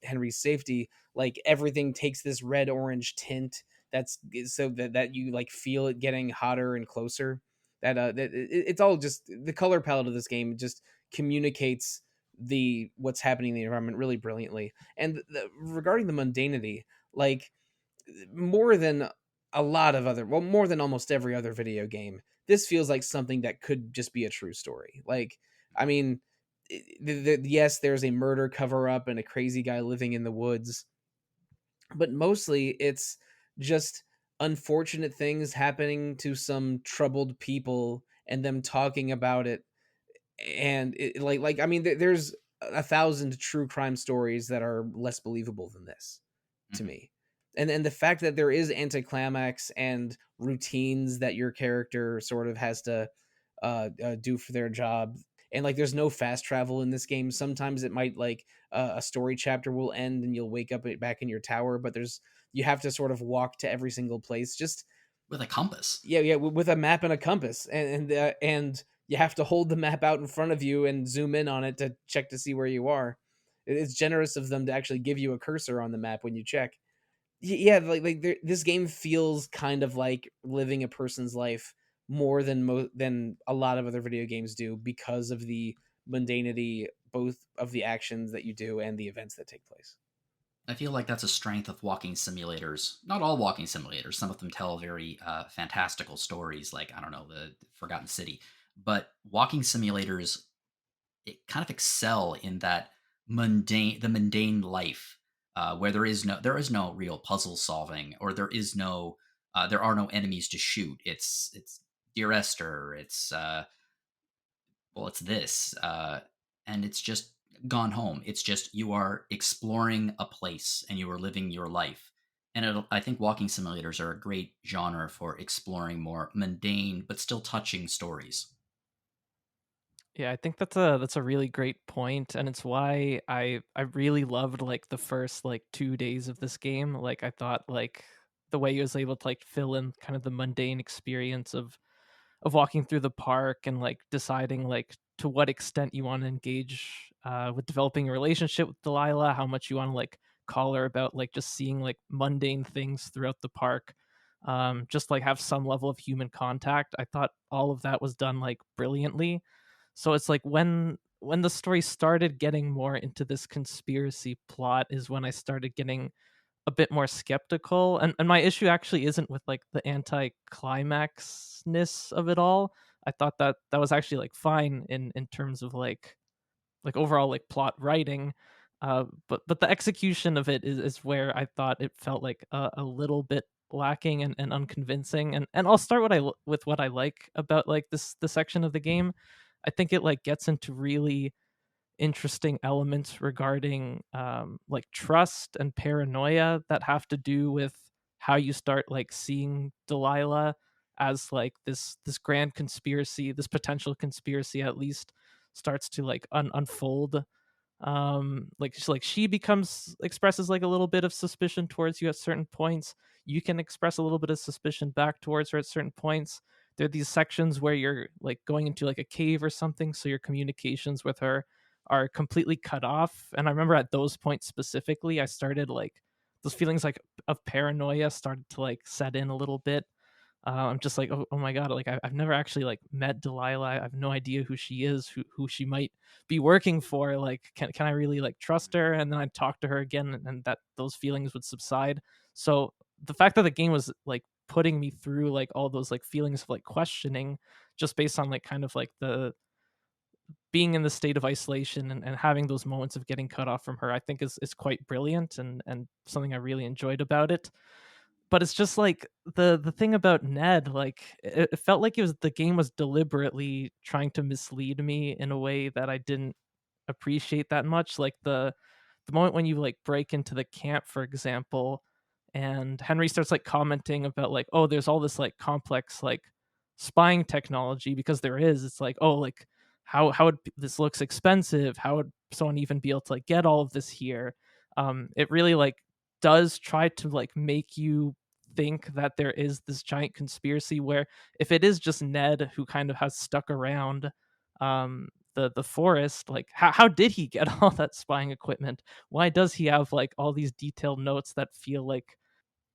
Henry's safety, like everything takes this red orange tint. That's so that you like feel it getting hotter and closer. It's all just the color palette of this game just communicates what's happening in the environment really brilliantly. And regarding the mundanity, like more than a lot of other, well, more than almost every other video game, this feels like something that could just be a true story. Like, I mean, yes, there's a murder cover up and a crazy guy living in the woods, but mostly it's just unfortunate things happening to some troubled people and them talking about it. And I mean, there's 1,000 true crime stories that are less believable than this to Mhm. me. And the fact that there is anticlimax and routines that your character sort of has to do for their job, and like there's no fast travel in this game. Sometimes it might like a story chapter will end and you'll wake up back in your tower, but you have to sort of walk to every single place. Just With a compass. yeah, with a map and a compass, and you have to hold the map out in front of you and zoom in on it to check to see where you are. It's generous of them to actually give you a cursor on the map when you check. Yeah, this game feels kind of like living a person's life more than a lot of other video games do because of the mundanity, both of the actions that you do and the events that take place. I feel like that's a strength of walking simulators. Not all walking simulators. Some of them tell very fantastical stories, like I don't know, the Forgotten City. But walking simulators, it kind of excel in that the mundane life, where there is no real puzzle solving, or there are no enemies to shoot. It's Dear Esther. It's this, and it's just Gone Home. It's just you are exploring a place and you are living your life. And I think walking simulators are a great genre for exploring more mundane but still touching stories. Yeah, I think that's a really great point, and it's why I really loved like the first like 2 days of this game. Like I thought like the way he was able to like fill in kind of the mundane experience of walking through the park and like deciding like to what extent you want to engage with developing a relationship with Delilah, how much you want to like call her about like just seeing like mundane things throughout the park, just like have some level of human contact. I thought all of that was done like brilliantly. So it's like when the story started getting more into this conspiracy plot is when I started getting a bit more skeptical. And my issue actually isn't with like the anti-climaxness of it all. I thought that that was actually like fine in terms of like overall like plot writing. But the execution of it is where I thought it felt like a little bit lacking and unconvincing. And I'll start with what I like about like this section of the game. I think it like gets into really interesting elements regarding like trust and paranoia that have to do with how you start like seeing Delilah as like this grand conspiracy, this potential conspiracy at least starts to like unfold. Like she becomes expresses like a little bit of suspicion towards you at certain points. You can express a little bit of suspicion back towards her at certain points. There are these sections where you're like going into like a cave or something, so your communications with her are completely cut off. And I remember at those points specifically I started like those feelings like of paranoia started to like set in a little bit. I'm just like, oh my god, like I've never actually like met Delilah. I have no idea who she is, who she might be working for. Like, can I really like trust her? And then I'd talk to her again, and that those feelings would subside. So the fact that the game was like putting me through like all those like feelings of like questioning, just based on like kind of like the being in the state of isolation and having those moments of getting cut off from her, I think is quite brilliant and something I really enjoyed about it. But it's just like the thing about Ned, like it felt like it was the game was deliberately trying to mislead me in a way that I didn't appreciate that much. Like the moment when you like break into the camp, for example, and Henry starts like commenting about like, oh, there's all this like complex like spying technology, because there is. It's like, oh, like how would this looks expensive? How would someone even be able to like get all of this here? It really like does try to like make you think that there is this giant conspiracy, where if it is just Ned who kind of has stuck around the forest, like how did he get all that spying equipment? Why does he have like all these detailed notes that feel like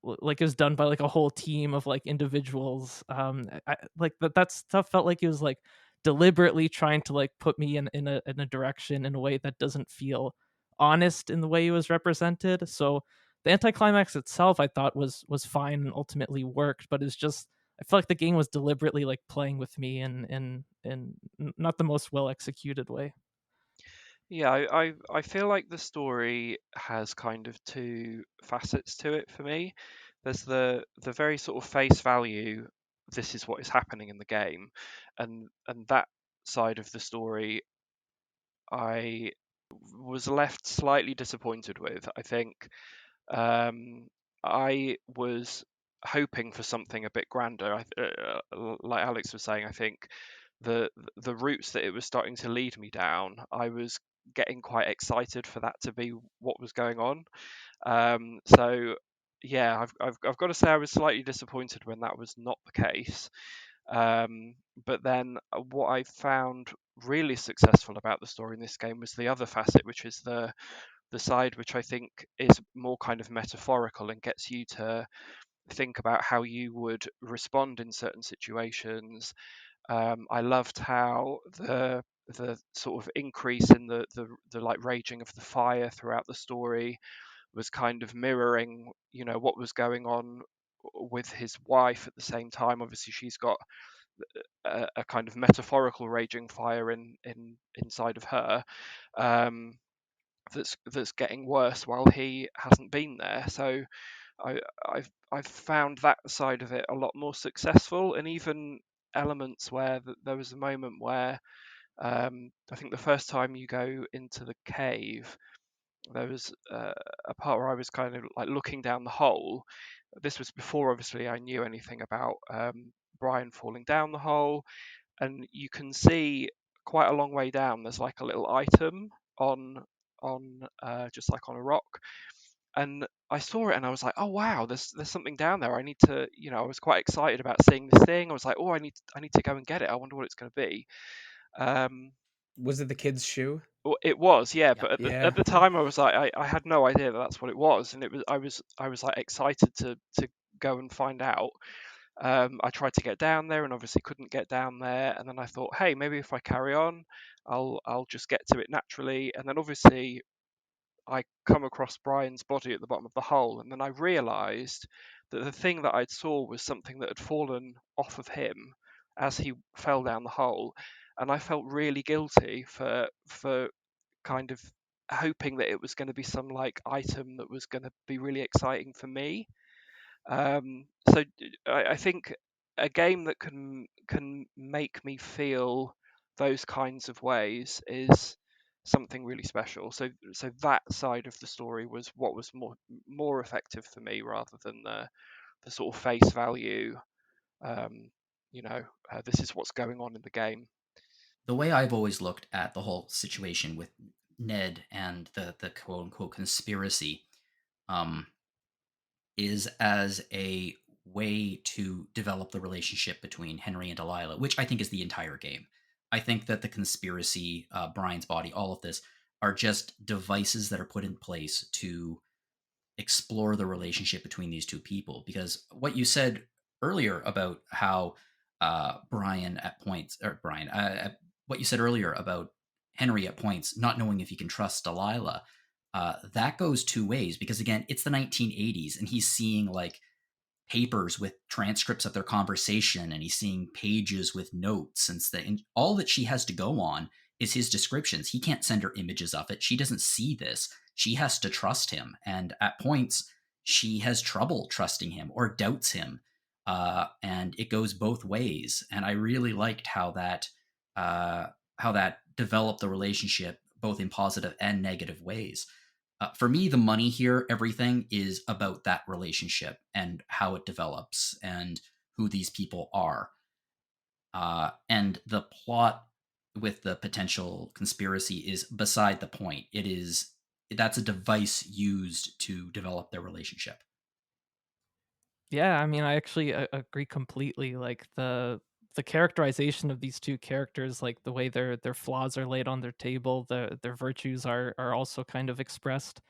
it was done by like a whole team of like individuals? Like that stuff felt like it was like deliberately trying to like put me in a direction in a way that doesn't feel honest in the way it was represented. So the anticlimax itself I thought was fine and ultimately worked, but it's just I felt like the game was deliberately like playing with me in not the most well executed way. Yeah, I feel like the story has kind of two facets to it for me. There's the very sort of face value, this is what is happening in the game, and that side of the story I was left slightly disappointed with. I think I was hoping for something a bit grander. Like Aleks was saying, I think the the routes that it was starting to lead me down, I was getting quite excited for that to be what was going on. So yeah, I've got to say I was slightly disappointed when that was not the case. But then what I found really successful about the story in this game was the other facet, which is the side which I think is more kind of metaphorical and gets you to think about how you would respond in certain situations. I loved how the sort of increase in the like raging of the fire throughout the story was kind of mirroring, what was going on with his wife at the same time. Obviously, she's got a kind of metaphorical raging fire inside of her. Um, that's getting worse while he hasn't been there. So I've found that side of it a lot more successful, and even elements where there was a moment where I think the first time you go into the cave, there was a part where I was kind of like looking down the hole. This was before, obviously, I knew anything about Brian falling down the hole, and you can see quite a long way down. There's like a little item on just like on a rock, and I saw it and I was like, oh wow, there's something down there. I need to, I was quite excited about seeing this thing. I was like, oh, I need to go and get it. I wonder what it's going to be. Um, Was it the kid's shoe? well, it was, yeah, Yeah. but at Yeah. the time I was like, I had no idea that that's what it was, and I was like excited to go and find out. I tried to get down there and obviously couldn't get down there, and then I thought, hey, maybe if I carry on, I'll just get to it naturally. And then obviously I come across Brian's body at the bottom of the hole, and then I realised that the thing that I'd saw was something that had fallen off of him as he fell down the hole, and I felt really guilty for kind of hoping that it was going to be some like item that was going to be really exciting for me. So I think a game that can make me feel those kinds of ways is something really special. So that side of the story was what was more effective for me rather than the sort of face value. Um, this is what's going on in the game. The way I've always looked at the whole situation with Ned and the quote unquote conspiracy um, is as a way to develop the relationship between Henry and Delilah, which I think is the entire game. I think that the conspiracy, Brian's body, all of this are just devices that are put in place to explore the relationship between these two people, because what you said earlier about how Brian at points, or Brian, what you said earlier about Henry at points not knowing if he can trust Delilah, that goes two ways, because again, it's the 1980s and he's seeing like papers with transcripts of their conversation, and he's seeing pages with notes and all that she has to go on is his descriptions. He can't send her images of it. She doesn't see this. She has to trust him, and at points she has trouble trusting him or doubts him, and it goes both ways. And I really liked how that developed the relationship both in positive and negative ways. For me, the money here, everything is about that relationship and how it develops and who these people are. And the plot with the potential conspiracy is beside the point. That's a device used to develop their relationship. Yeah, I mean, I actually agree completely. Like the characterization of these two characters, like the way their flaws are laid on their table, their virtues are also kind of expressed,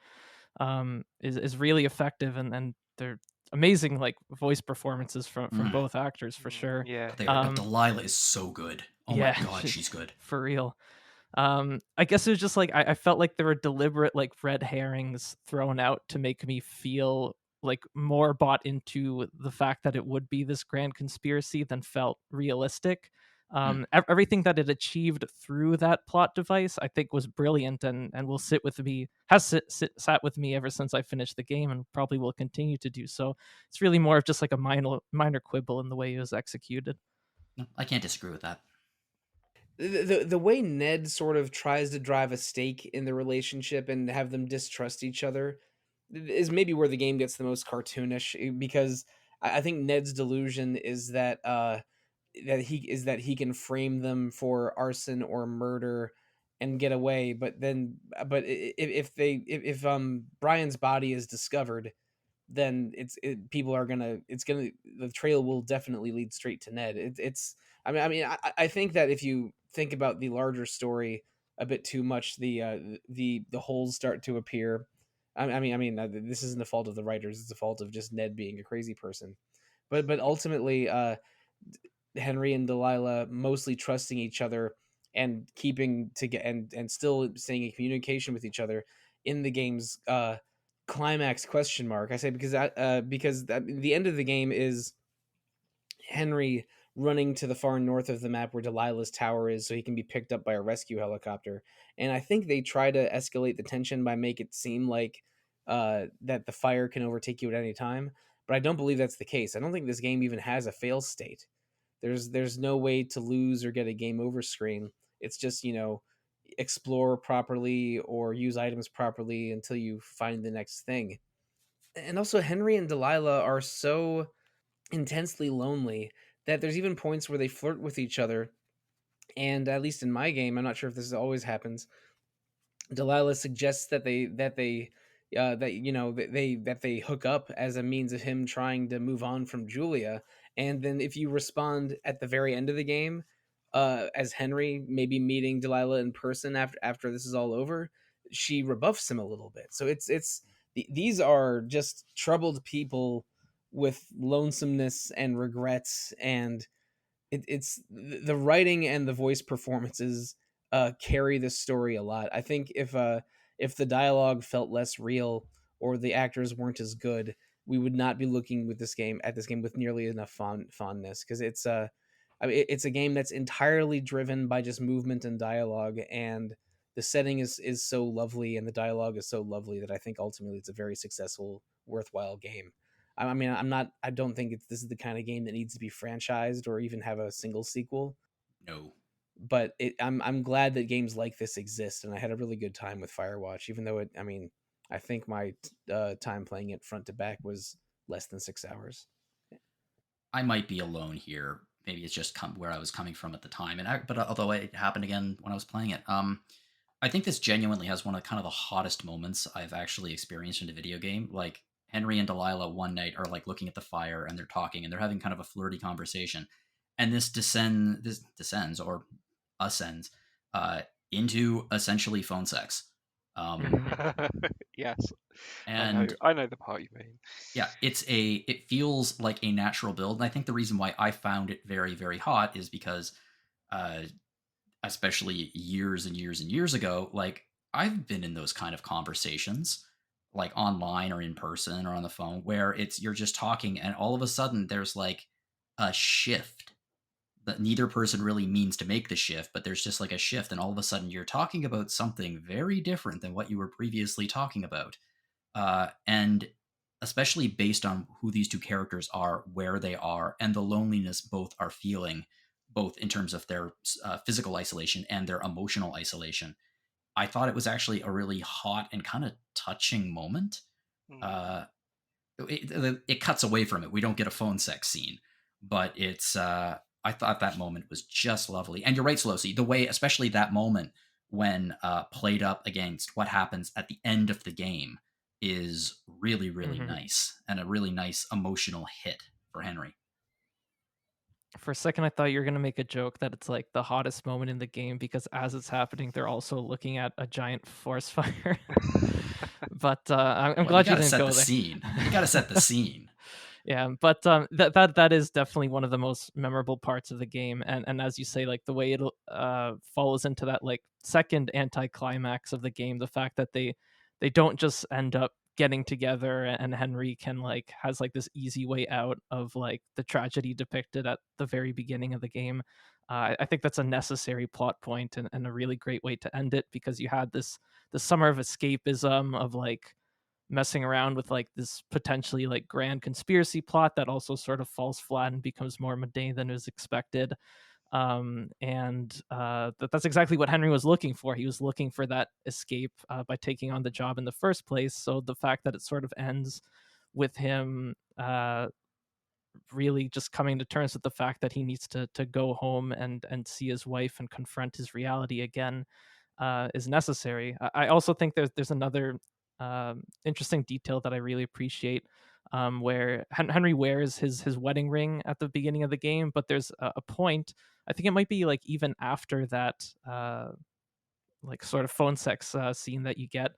is really effective, and they're amazing like voice performances from Mm. both actors for sure. Yeah, They are, yeah. but Delilah is so good. Oh my Yeah, god, she's good. for real. I guess it was just like I felt like there were deliberate like red herrings thrown out to make me feel like more bought into the fact that it would be this grand conspiracy than felt realistic. Mm. Everything that it achieved through that plot device, I think, was brilliant and will sit with me, sat with me ever since I finished the game, and probably will continue to do so. It's really more of just like a minor quibble in the way it was executed. No, I can't disagree with that. The way Ned sort of tries to drive a stake in the relationship and have them distrust each other is maybe where the game gets the most cartoonish, because I think Ned's delusion is that he can frame them for arson or murder and get away, but if Brian's body is discovered, then people are gonna it's gonna the trail will definitely lead straight to Ned. It's I think that if you think about the larger story a bit too much, the holes start to appear. This isn't the fault of the writers; it's the fault of just Ned being a crazy person. But ultimately, Henry and Delilah mostly trusting each other and keeping to get and still staying in communication with each other in the game's climax question mark. I say because the end of the game is Henry running to the far north of the map where Delilah's tower is so he can be picked up by a rescue helicopter. And I think they try to escalate the tension by make it seem like that the fire can overtake you at any time, but I don't believe that's the case. I don't think this game even has a fail state. There's no way to lose or get a game over screen. It's just, explore properly or use items properly until you find the next thing. And also Henry and Delilah are so intensely lonely that there's even points where they flirt with each other. And at least in my game, I'm not sure if this always happens, Delilah suggests that they hook up as a means of him trying to move on from Julia. And then if you respond at the very end of the game, as Henry maybe meeting Delilah in person after this is all over, she rebuffs him a little bit. So these are just troubled people with lonesomeness and regrets, and it's the writing and the voice performances carry this story a lot. I think if the dialogue felt less real or the actors weren't as good, we would not be looking at this game with nearly enough fondness, because it's a game that's entirely driven by just movement and dialogue, and the setting is so lovely and the dialogue is so lovely that I think ultimately it's a very successful, worthwhile game. I don't think this is the kind of game that needs to be franchised or even have a single sequel. No. But I'm glad that games like this exist, and I had a really good time with Firewatch, even though I think my time playing it front to back was less than 6 hours. I might be alone here. Maybe it's just where I was coming from at the time, but although it happened again when I was playing it, I think this genuinely has one of kind of the hottest moments I've actually experienced in a video game. Like Henry and Delilah one night are like looking at the fire and they're talking and they're having kind of a flirty conversation, and this descends or ascends uh, into essentially phone sex. Yes, And I know the part you mean. yeah, it feels like a natural build, and I think the reason why I found it very, very hot is because, uh, especially years and years and years ago, like I've been in those kind of conversations, like online or in person or on the phone, where it's you're just talking, and all of a sudden there's like a shift that neither person really means to make the shift, but there's just like a shift, and all of a sudden you're talking about something very different than what you were previously talking about. And especially based on who these two characters are, where they are, and the loneliness both are feeling, both in terms of their physical isolation and their emotional isolation. I thought it was actually a really hot and kind of touching moment. Mm. Uh, it cuts away from it. We don't get a phone sex scene, but it's. I thought that moment was just lovely. And you're right, Sollosi. The way, especially that moment when played up against what happens at the end of the game, is really, really Mhm. nice and a really nice emotional hit for Henry. For a second, I thought you were gonna make a joke that it's like the hottest moment in the game because as it's happening, they're also looking at a giant forest fire. But I'm Well, you glad you got to didn't set go the there. scene. You got to set the scene. Yeah, but that is definitely one of the most memorable parts of the game, and as you say, like the way it follows into that like second anticlimax of the game, the fact that they don't just end up getting together and Henry can like has like this easy way out of like the tragedy depicted at the very beginning of the game. I think that's a necessary plot point and a really great way to end it because you had this summer of escapism of like messing around with like this potentially like grand conspiracy plot that also sort of falls flat and becomes more mundane than was expected. That's exactly what Henry was looking for. He was looking for that escape by taking on the job in the first place. So the fact that it sort of ends with him really just coming to terms with the fact that he needs to go home and see his wife and confront his reality again is necessary. I also think there's another interesting detail that I really appreciate, where Henry wears his wedding ring at the beginning of the game, but there's a point. I think it might be like even after that, like sort of phone sex scene that you get,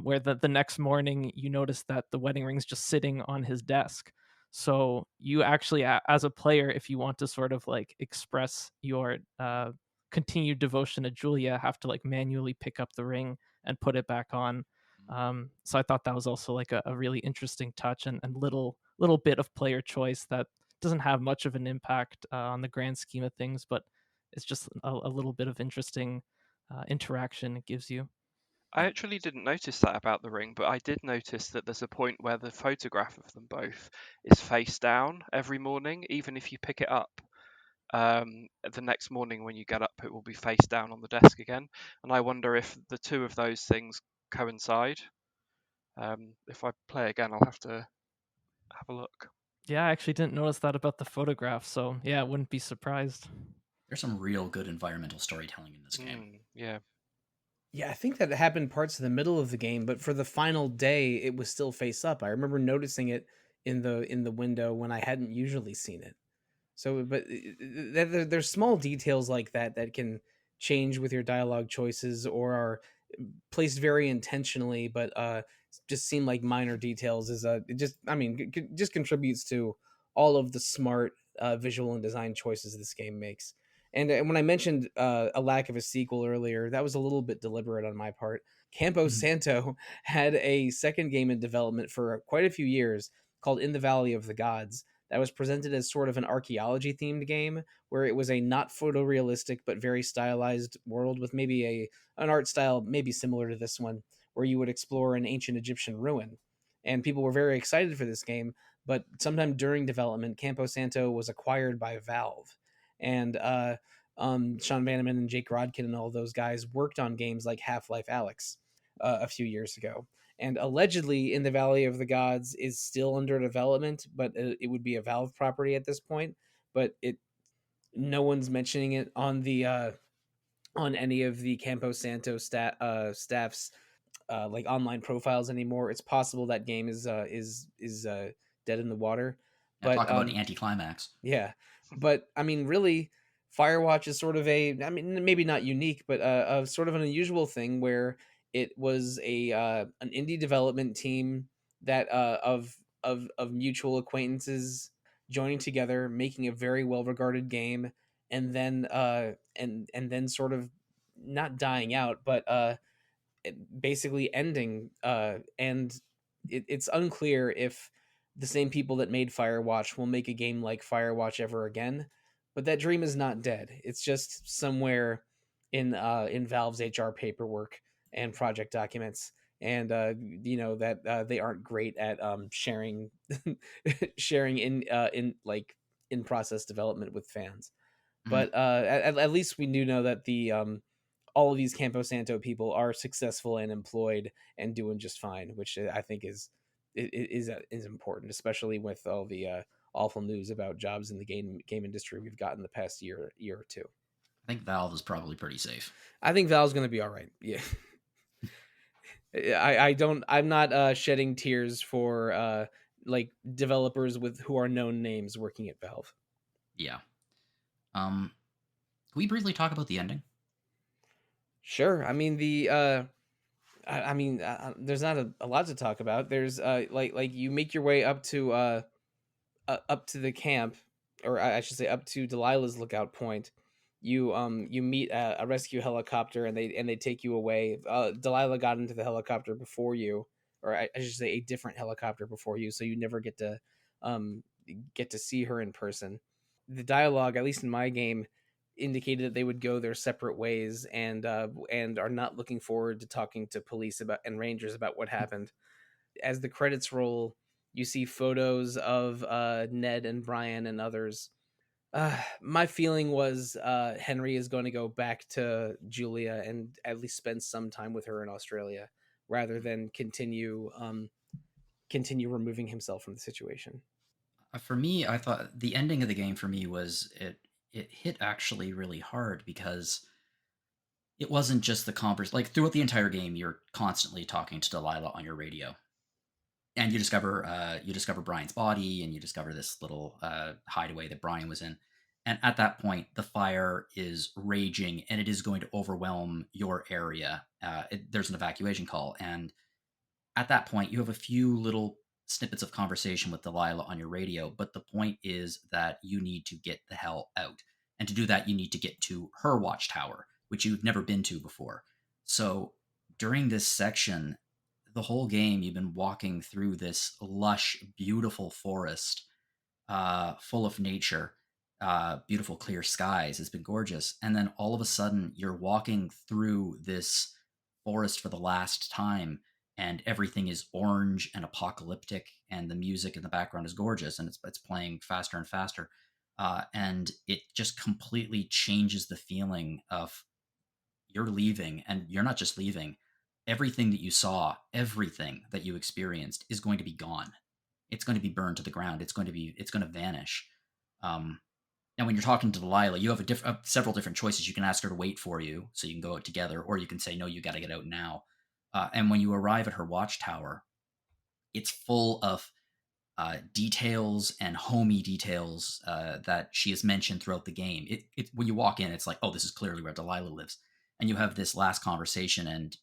where the next morning you notice that the wedding ring's just sitting on his desk. So you actually, as a player, if you want to sort of like express your continued devotion to Julia, have to like manually pick up the ring and put it back on. So I thought that was also like a really interesting touch and little bit of player choice that doesn't have much of an impact on the grand scheme of things, but it's just a little bit of interesting interaction it gives you. I actually didn't notice that about the ring, but I did notice that there's a point where the photograph of them both is face down every morning, even if you pick it up. The next morning when you get up, it will be face down on the desk again. And I wonder if the two of those things coincide. If I play again, I'll have to have a look. Yeah, I actually didn't notice that about the photograph, so yeah, I wouldn't be surprised. There's some real good environmental storytelling in this game. Yeah. Yeah, I think that happened parts of the middle of the game, but for the final day, it was still face up. I remember noticing it in the window when I hadn't usually seen it. So, but there's small details like that that can change with your dialogue choices or are placed very intentionally, but just seem like minor details. Is it just I mean just contributes to all of the smart visual and design choices this game makes. And when I mentioned a lack of a sequel earlier, that was a little bit deliberate on my part. Campo Mhm. Santo had a second game in development for quite a few years called In the Valley of the Gods that was presented as sort of an archaeology themed game where it was a not photorealistic but very stylized world with maybe an art style maybe similar to this one where you would explore an ancient Egyptian ruin. And people were very excited for this game, but sometime during development, Campo Santo was acquired by Valve. And Sean Vanneman and Jake Rodkin and all those guys worked on games like Half-Life Aleks a few years ago. And allegedly, In the Valley of the Gods is still under development, but it would be a Valve property at this point. But no one's mentioning it on any of the Campo Santo staff's like online profiles anymore. It's possible that game is dead in the water. Now But talk about anticlimax. yeah, but I mean, really, Firewatch is sort of I mean, maybe not unique, but a sort of an unusual thing where It was an indie development team that of mutual acquaintances joining together, making a very well regarded game, and then and then sort of not dying out, but basically ending. And it's unclear if the same people that made Firewatch will make a game like Firewatch ever again. But that dream is not dead. It's just somewhere in Valve's HR paperwork and project documents. And that they aren't great at sharing sharing in like in process development with fans. Mhm. But at least we do know that the all of these Campo Santo people are successful and employed and doing just fine, which I think is important, especially with all the awful news about jobs in the game industry we've gotten the past year or two. I think Valve is probably pretty safe. I think Valve's going to be all right. Yeah. I'm not shedding tears for like developers with who are known names working at Valve. Yeah. Can we briefly talk about the ending? Sure. I mean there's not a lot to talk about. There's like you make your way up to the camp, or I should say up to Delilah's lookout point. You meet a rescue helicopter, and they take you away. Delilah got into the helicopter before you, or I should say a different helicopter before you, so you never um get to see her in person. The dialogue, at least in my game, indicated that they would go their separate ways, and are not looking forward to talking to police about and rangers about what happened. As the credits roll, you see photos of Ned and Brian and others. My feeling was Henry is going to go back to Julia and at least spend some time with her in Australia, rather than continue removing himself from the situation. For me, I thought the ending of the game for me was it hit actually really hard because it wasn't just the converse. Like throughout the entire game, you're constantly talking to Delilah on your radio, and you discover Brian's body, and you discover this little hideaway that Brian was in. And at that point, the fire is raging, and it is going to overwhelm your area. There's an evacuation call, and at that point, you have a few little snippets of conversation with Delilah on your radio. But the point is that you need to get the hell out, and to do that, you need to get to her watchtower, which you've never been to before. So during this section, the whole game you've been walking through this lush, beautiful forest, full of nature, beautiful clear skies. It's been gorgeous, and then all of a sudden you're walking through this forest for the last time, and everything is orange and apocalyptic, and the music in the background is gorgeous, and it's playing faster and faster, and it just completely changes the feeling of you're leaving, and you're not just leaving. Everything that you saw, everything that you experienced is going to be gone. It's going to be burned to the ground. It's going to vanish. Um, and when you're talking to Delilah, you have several different choices. You can ask her to wait for you so you can go out together, or you can say, no, you got to get out now. And when you arrive at her watchtower, it's full of details and homey details that she has mentioned throughout the game. When you walk in, it's like, oh, this is clearly where Delilah lives. And you have this last conversation, and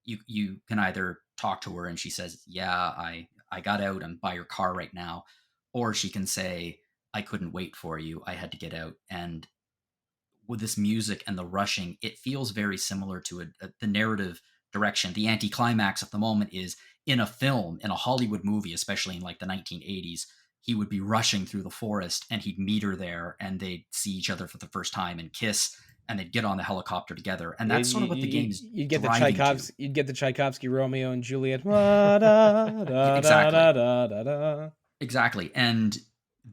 you can either talk to her and she says, yeah, I got out, I'm by your car right now, or she can say, I couldn't wait for you, I had to get out. And with this music and the rushing, it feels very similar to the narrative direction. The anticlimax of the moment is in a film, in a Hollywood movie, especially in like the 1980s, he would be rushing through the forest, and he'd meet her there, and they'd see each other for the first time and kiss, and they'd get on the helicopter together. And that's sort of what the game's you'd get driving to. You'd get the Tchaikovsky Romeo and Juliet. Da, da, da, Exactly. da, da, da. Exactly. And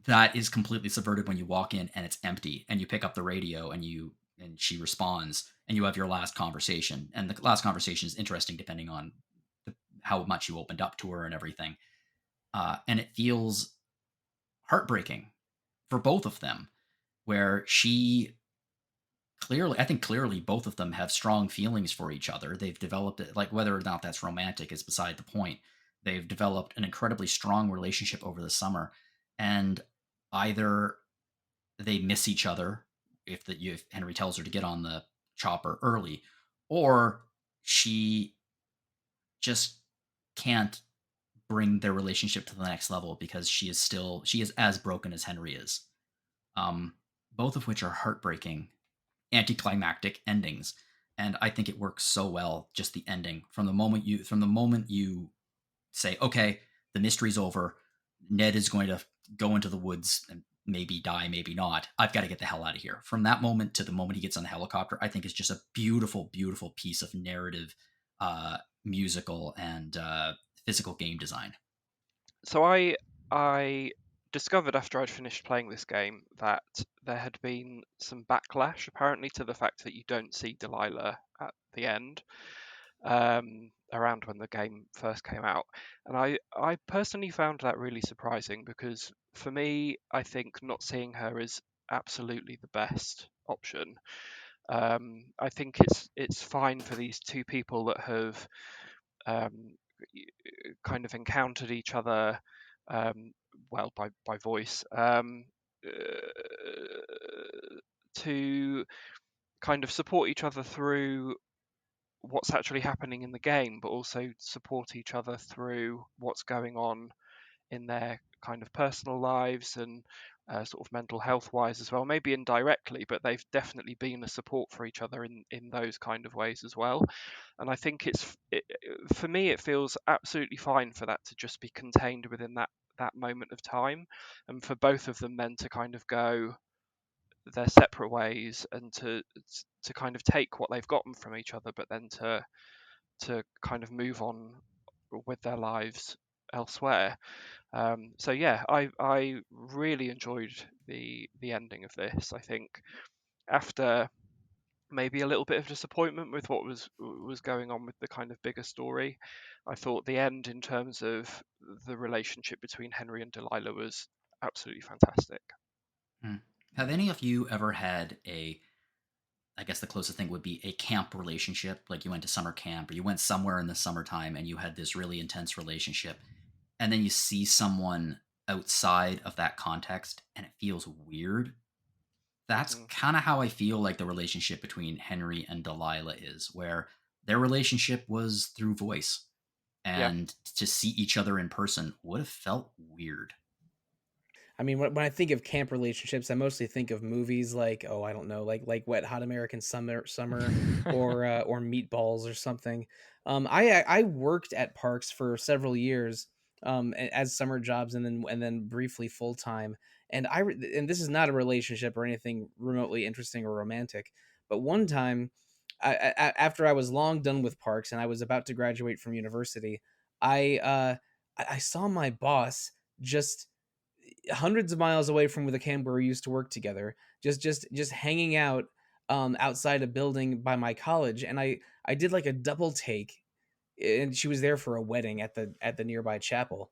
that is completely subverted when you walk in and it's empty, and you pick up the radio, and she responds, and you have your last conversation. And the last conversation is interesting depending on how much you opened up to her and everything. And it feels heartbreaking for both of them, where I think clearly both of them have strong feelings for each other. They've developed it, like whether or not that's romantic is beside the point. They've developed an incredibly strong relationship over the summer, and either they miss each other if Henry tells her to get on the chopper early, or she just can't bring their relationship to the next level because she is as broken as Henry is. Um, Both of which are heartbreaking, anticlimactic endings, and I think it works so well. Just the ending from the moment you say, okay, the mystery's over. Ned is going to go into the woods and maybe die, maybe not. I've got to get the hell out of here. From that moment to the moment he gets on the helicopter, I think is just a beautiful, beautiful piece of narrative, musical, and physical game design. So I discovered after I'd finished playing this game that there had been some backlash apparently to the fact that you don't see Delilah at the end, around when the game first came out. And I personally found that really surprising because for me, I think not seeing her is absolutely the best option. I think it's fine for these two people that have um, kind of encountered each other, um, well, by voice, to kind of support each other through what's actually happening in the game, but also support each other through what's going on in their kind of personal lives and sort of mental health wise as well. Maybe indirectly, but they've definitely been a support for each other in those kind of ways as well. And I think for me, it feels absolutely fine for that to just be contained within that moment of time, and for both of them then to kind of go their separate ways and to kind of take what they've gotten from each other, but then to kind of move on with their lives elsewhere. So yeah, I really enjoyed the ending of this. I think after maybe a little bit of disappointment with what was going on with the kind of bigger story, I thought the end in terms of the relationship between Henry and Delilah was absolutely fantastic. Hmm. Have any of you ever had I guess the closest thing would be a camp relationship, like you went to summer camp or you went somewhere in the summertime and you had this really intense relationship, and then you see someone outside of that context and it feels weird? That's Mm, kind of how I feel like the relationship between Henry and Delilah is, where their relationship was through voice, yeah. and to see each other in person would have felt weird. I mean, when I think of camp relationships, I mostly think of movies like, oh, I don't know, like Wet Hot American Summer, or Meatballs or something. I worked at parks for several years, as summer jobs, and then briefly full time. And this is not a relationship or anything remotely interesting or romantic, but one time, after I was long done with parks and I was about to graduate from university, I uh, I saw my boss just hundreds of miles away from where the camp where we used to work together, just hanging out outside a building by my college, and I did like a double take, and she was there for a wedding at the nearby chapel.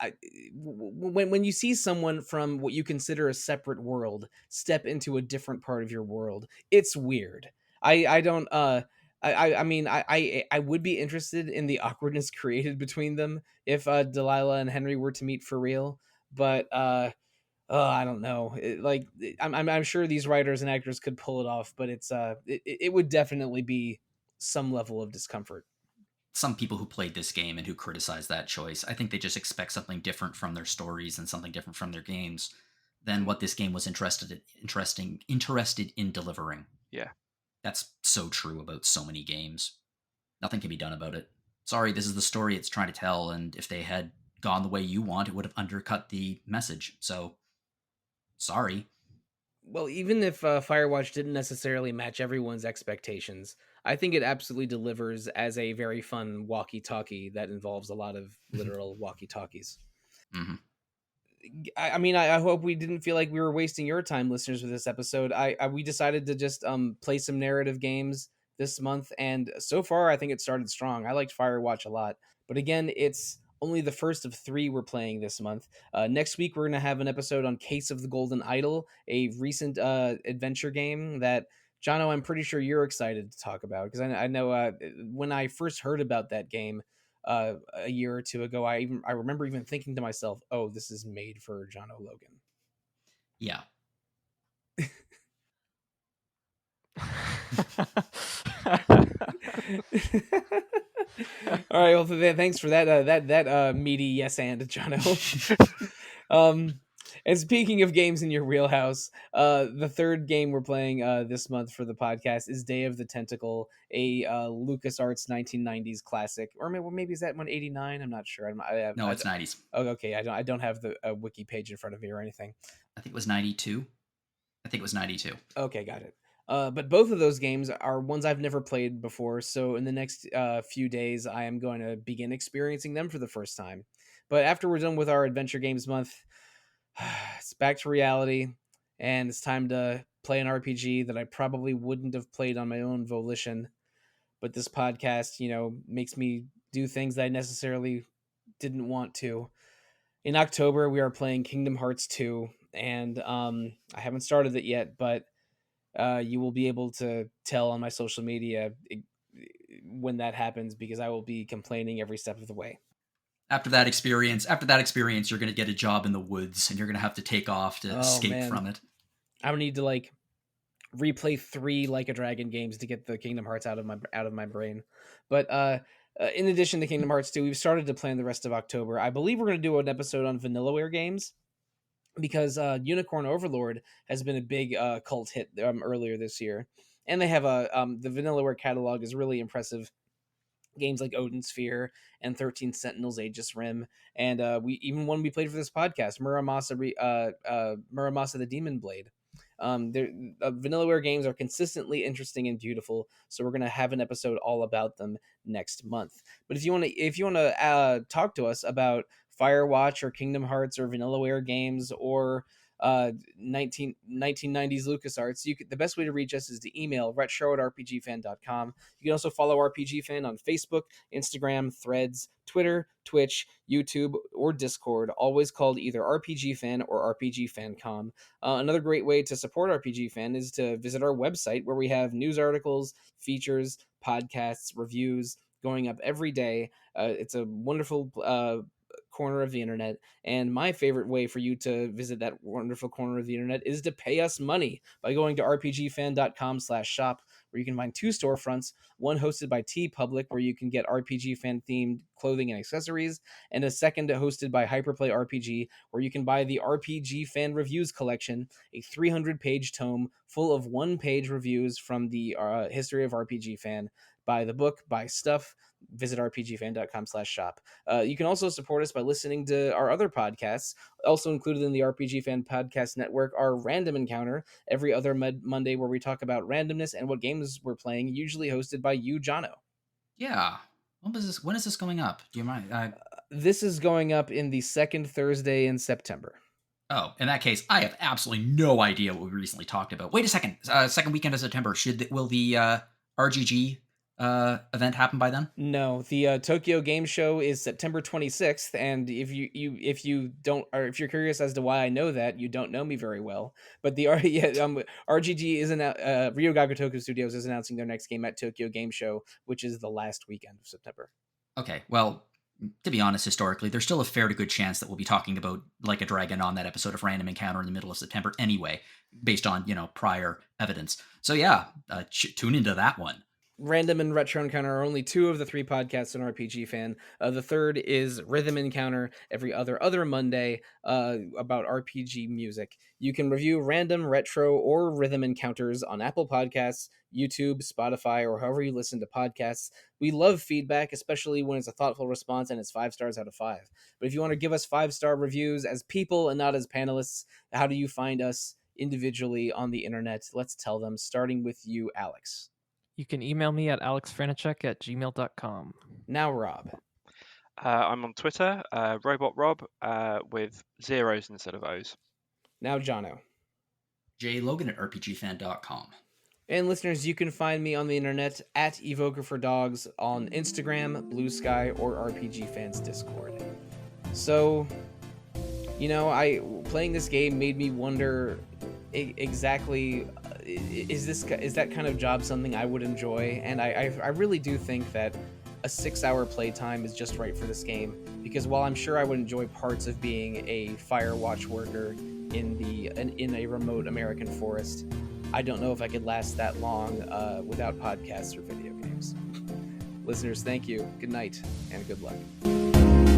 I, when you see someone from what you consider a separate world step into a different part of your world, it's weird. I don't I mean I would be interested in the awkwardness created between them if Delilah and Henry were to meet for real, but I don't know. I'm sure these writers and actors could pull it off, but it would definitely be some level of discomfort. Some people who played this game and who criticize that choice, I think they just expect something different from their stories and something different from their games than Mm, what this game was interested in delivering. yeah. That's so true about so many games. Nothing can be done about it. Sorry, this is the story it's trying to tell, and if they had gone the way you want, it would have undercut the message. So, sorry. Well, even if Firewatch didn't necessarily match everyone's expectations, I think it absolutely delivers as a very fun walkie-talkie that involves a lot of literal walkie-talkies. Hmm. I mean, I hope we didn't feel like we were wasting your time, listeners, with this episode. We decided to just play some narrative games this month, and so far, I think it started strong. I liked Firewatch a lot, but again, it's only the first of three we're playing this month. Next week, we're gonna have an episode on Case of the Golden Idol, a recent adventure game that Jono, I'm pretty sure you're excited to talk about because I know when I first heard about that game a year or two ago, I remember even thinking to myself, "Oh, this is made for John O'Logan." Yeah. All right. Well, thanks for that meaty yes and Jono. And speaking of games in your wheelhouse, the third game we're playing this month for the podcast is Day of the Tentacle, a LucasArts 1990s classic, or maybe is that one 89? I'm not sure. No, it's 90s. Oh, okay. I don't have the wiki page in front of me or anything. I think it was 92. Okay, got it. But both of those games are ones I've never played before, so in the next few days, I am going to begin experiencing them for the first time. But after we're done with our Adventure Games month, it's back to reality, and it's time to play an RPG that I probably wouldn't have played on my own volition. But this podcast, makes me do things that I necessarily didn't want to. In October, we are playing Kingdom Hearts 2, and I haven't started it yet, but you will be able to tell on my social media when that happens, because I will be complaining every step of the way. After that experience, you're going to get a job in the woods, and you're going to have to take off to escape from it. I would need to replay 3 Like a Dragon games to get the Kingdom Hearts out of my brain. But in addition to Kingdom Hearts 2, we've started to plan the rest of October. I believe we're going to do an episode on Vanillaware games, because Unicorn Overlord has been a big cult hit earlier this year, and they have the Vanillaware catalog is really impressive. Games like Odin Sphere and 13 Sentinels Aegis Rim, and one we played for this podcast, Muramasa the Demon Blade. Vanillaware games are consistently interesting and beautiful, so we're gonna have an episode all about them next month. But if you want to talk to us about Firewatch or Kingdom Hearts or Vanillaware games or 1990s LucasArts, the best way to reach us is to email retro@rpgfan.com. You can also follow RPG Fan on Facebook, Instagram, Threads, Twitter, Twitch, YouTube, or Discord, always called either RPG Fan or RPG Fancom. Another great way to support RPG Fan is to visit our website, where we have news articles, features, podcasts, reviews going up every day. It's a wonderful corner of the internet, and my favorite way for you to visit that wonderful corner of the internet is to pay us money by going to rpgfan.com/shop, where you can find 2 storefronts, one hosted by TeePublic, where you can get RPG Fan themed clothing and accessories, and a second hosted by Hyperplay RPG, where you can buy the RPG Fan Reviews collection, a 300-page tome full of 1-page reviews from the history of RPG Fan. Buy the book, buy stuff, visit rpgfan.com/shop. You can also support us by listening to our other podcasts, also included in the RPG Fan Podcast Network, our Random Encounter, every other Monday, where we talk about randomness and what games we're playing, usually hosted by you, Jono. Yeah. When is this going up? Do you mind? This is going up in the second Thursday in September. Oh, in that case, I have absolutely no idea what we recently talked about. Wait a second. Second weekend of September. Will the RGG event happen by then? No, the Tokyo Game Show is September 26th, and if you're curious as to why I know that, you don't know me very well. But the RGG is Ryo Gagotoku Studios is announcing their next game at Tokyo Game Show, which is the last weekend of September. Okay, well, to be honest, historically, there's still a fair to good chance that we'll be talking about Like a Dragon on that episode of Random Encounter in the middle of September anyway, based on prior evidence. So yeah, tune into that one. Random and Retro Encounter are only 2 of the 3 podcasts on RPG Fan. The third is Rhythm Encounter, every other Monday, about RPG music. You can review Random, Retro, or Rhythm Encounters on Apple Podcasts, YouTube, Spotify, or however you listen to podcasts. We love feedback, especially when it's a thoughtful response and it's 5 stars out of 5. But if you want to give us 5-star reviews as people and not as panelists, how do you find us individually on the internet? Let's tell them, starting with you, Aleks. You can email me at alexfraniczek@gmail.com. Now, Rob. I'm on Twitter, RobotRob, with 0s instead of O's. Now, Jono. Logan at rpgfan.com. And listeners, you can find me on the internet at Evoker for Dogs on Instagram, Blue Sky, or RPG Fans Discord. So, playing this game made me wonder exactly, is that kind of job something I would enjoy? And I really do think that a 6-hour playtime is just right for this game, because while I'm sure I would enjoy parts of being a Firewatch worker in a remote American forest, I don't know if I could last that long without podcasts or video games. Listeners, thank you. Good night and good luck.